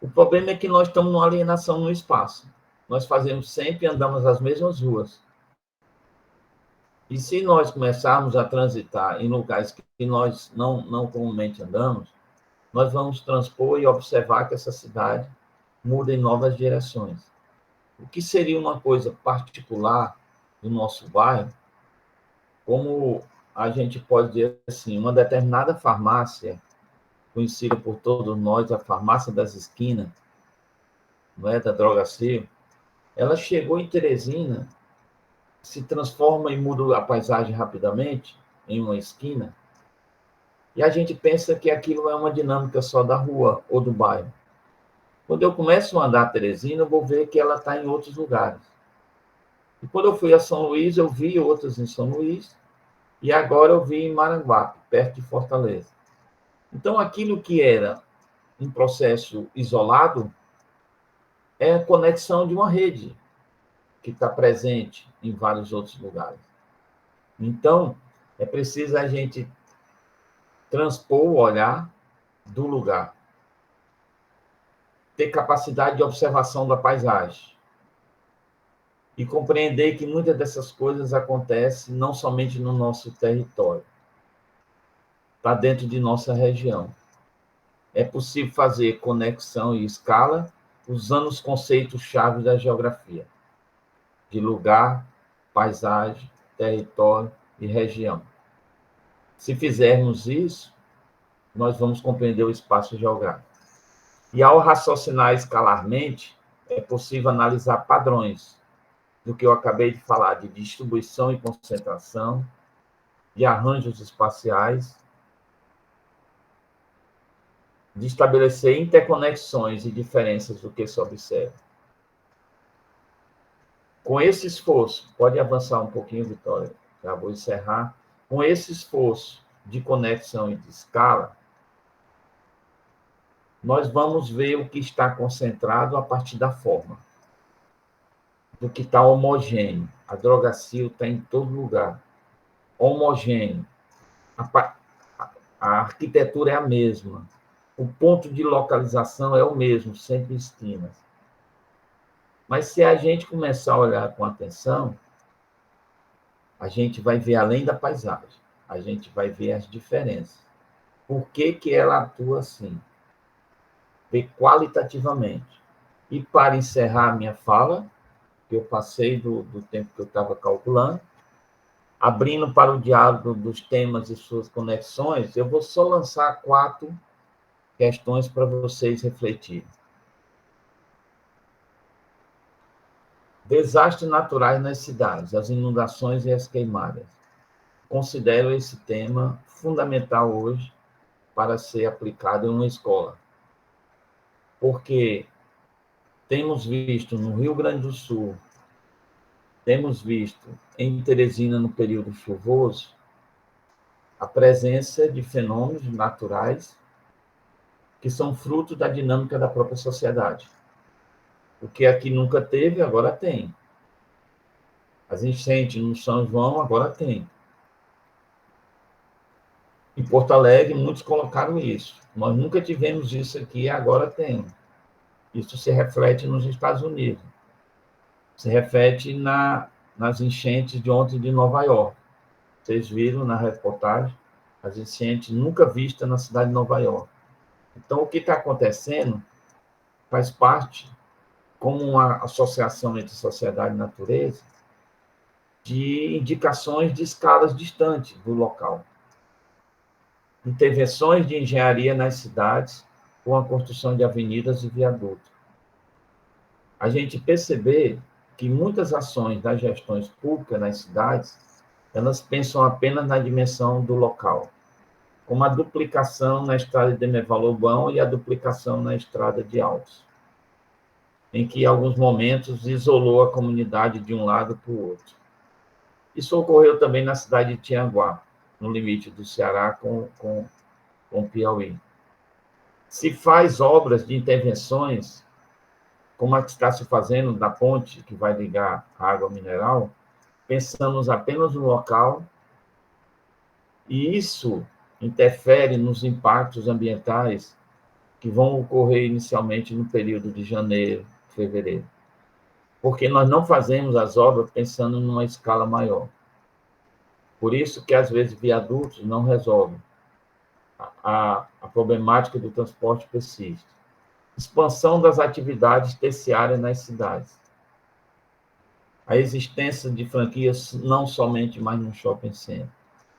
O problema é que nós estamos numa alienação no espaço. Nós fazemos sempre, andamos as mesmas ruas. E se nós começarmos a transitar em lugares que nós não comumente andamos, nós vamos transpor e observar que essa cidade muda em novas direções. O que seria uma coisa particular do nosso bairro, como a gente pode dizer assim, uma determinada farmácia, conhecida por todos nós, a farmácia das esquinas, não é, da Drogasil, ela chegou em Teresina, se transforma e muda a paisagem rapidamente, em uma esquina, e a gente pensa que aquilo é uma dinâmica só da rua ou do bairro. Quando eu começo a andar a Teresina, eu vou ver que ela está em outros lugares. E quando eu fui a São Luís, eu vi outras em São Luís, e agora eu vi em Maranguape, perto de Fortaleza. Então, aquilo que era um processo isolado é a conexão de uma rede que está presente em vários outros lugares. Então, é preciso a gente transpor o olhar do lugar, ter capacidade de observação da paisagem e compreender que muitas dessas coisas acontecem não somente no nosso território, está dentro de nossa região. É possível fazer conexão e escala usando os conceitos-chave da geografia, de lugar, paisagem, território e região. Se fizermos isso, nós vamos compreender o espaço geográfico. E ao raciocinar escalarmente, é possível analisar padrões do que eu acabei de falar, de distribuição e concentração, de arranjos espaciais, de estabelecer interconexões e diferenças do que se observa. Com esse esforço, pode avançar um pouquinho, Vitória, já vou encerrar. Com esse esforço de conexão e de escala, nós vamos ver o que está concentrado a partir da forma, do que está homogêneo. A Drogasil está em todo lugar. Homogêneo. A arquitetura é a mesma. O ponto de localização é o mesmo, sempre esquinas. Mas se a gente começar a olhar com atenção, a gente vai ver além da paisagem. A gente vai ver as diferenças. Por que ela atua assim? Ver qualitativamente. E para encerrar a minha fala, que eu passei do tempo que eu estava calculando. Abrindo para o diálogo dos temas e suas conexões, eu vou só lançar 4 questões para vocês refletirem. Desastres naturais nas cidades, as inundações e as queimadas. Considero esse tema fundamental hoje para ser aplicado em uma escola. Porque temos visto no Rio Grande do Sul, temos visto em Teresina, no período chuvoso, a presença de fenômenos naturais que são fruto da dinâmica da própria sociedade. O que aqui nunca teve, agora tem. As enchentes no São João, agora tem. Em Porto Alegre, muitos colocaram isso. Nós nunca tivemos isso aqui, agora tem. Isso se reflete nos Estados Unidos. Se reflete nas enchentes de ontem de Nova York. Vocês viram na reportagem as enchentes nunca vistas na cidade de Nova York. Então, o que está acontecendo faz parte, como uma associação entre sociedade e natureza, de indicações de escalas distantes do local. Intervenções de engenharia nas cidades com a construção de avenidas e viadutos. A gente perceber que muitas ações das gestões públicas nas cidades, elas pensam apenas na dimensão do local, como a duplicação na estrada de Demerval-Lobão e a duplicação na estrada de Altos, em que, em alguns momentos, isolou a comunidade de um lado para o outro. Isso ocorreu também na cidade de Tianguá, no limite do Ceará com Piauí. Se faz obras de intervenções, como a que está se fazendo da ponte que vai ligar a água mineral, pensamos apenas no local, e isso interfere nos impactos ambientais que vão ocorrer inicialmente no período de janeiro, fevereiro. Porque nós não fazemos as obras pensando numa escala maior. Por isso que, às vezes, viadutos não resolvem. A problemática do transporte persiste. Expansão das atividades terciárias nas cidades. A existência de franquias não somente mais no shopping center,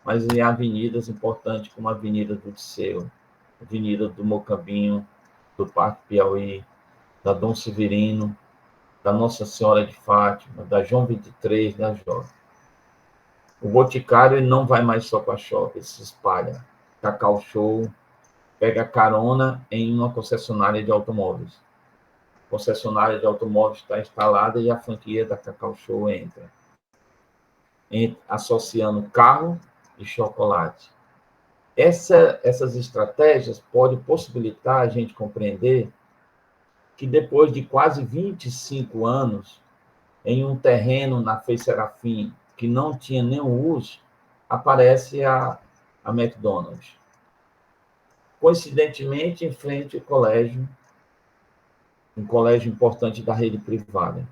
mas em avenidas importantes como a Avenida do Liceu, a Avenida do Mocambinho, do Parque Piauí, da Dom Severino, da Nossa Senhora de Fátima, da João 23, da Jovem. O Boticário ele não vai mais só para shopping, ele se espalha. Cacau Show, pega carona em uma concessionária de automóveis. A concessionária de automóveis está instalada e a franquia da Cacau Show entra, associando carro e chocolate. Essas estratégias podem possibilitar a gente compreender que depois de quase 25 anos, em um terreno na Frei Serafim que não tinha nenhum uso, aparece a McDonald's. Coincidentemente, em frente ao colégio, um colégio importante da rede privada.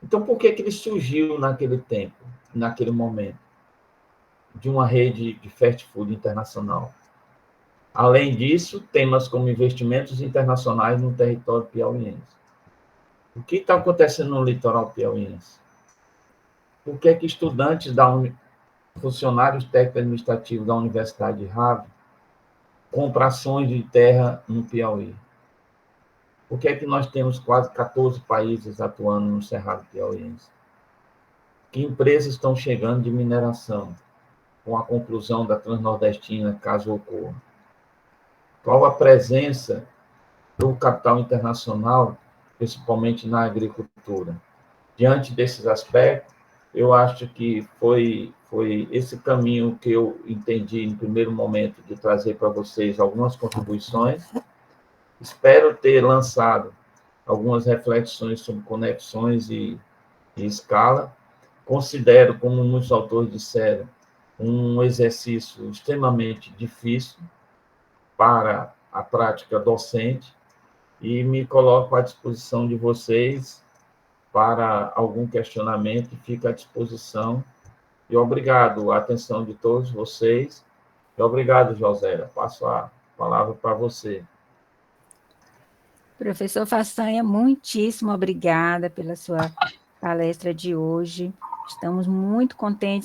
Então, por que ele surgiu naquele tempo, naquele momento, de uma rede de fast food internacional? Além disso, temas como investimentos internacionais no território piauiense. O que está acontecendo no litoral piauiense? Por que estudantes funcionários técnicos administrativos da Universidade de Harvard compram ações de terra no Piauí? Por que nós temos quase 14 países atuando no Cerrado piauiense? Que empresas estão chegando de mineração com a conclusão da Transnordestina, caso ocorra? Qual a presença do capital internacional, principalmente na agricultura? Diante desses aspectos, eu acho que foi esse caminho que eu entendi em primeiro momento de trazer para vocês algumas contribuições. Espero ter lançado algumas reflexões sobre conexões e escala. Considero, como muitos autores disseram, um exercício extremamente difícil para a prática docente e me coloco à disposição de vocês para algum questionamento e fico à disposição. E obrigado a atenção de todos vocês. E obrigado, Josélia. Passo a palavra para você. Professor Façanha, muitíssimo obrigada pela sua palestra de hoje. Estamos muito contentes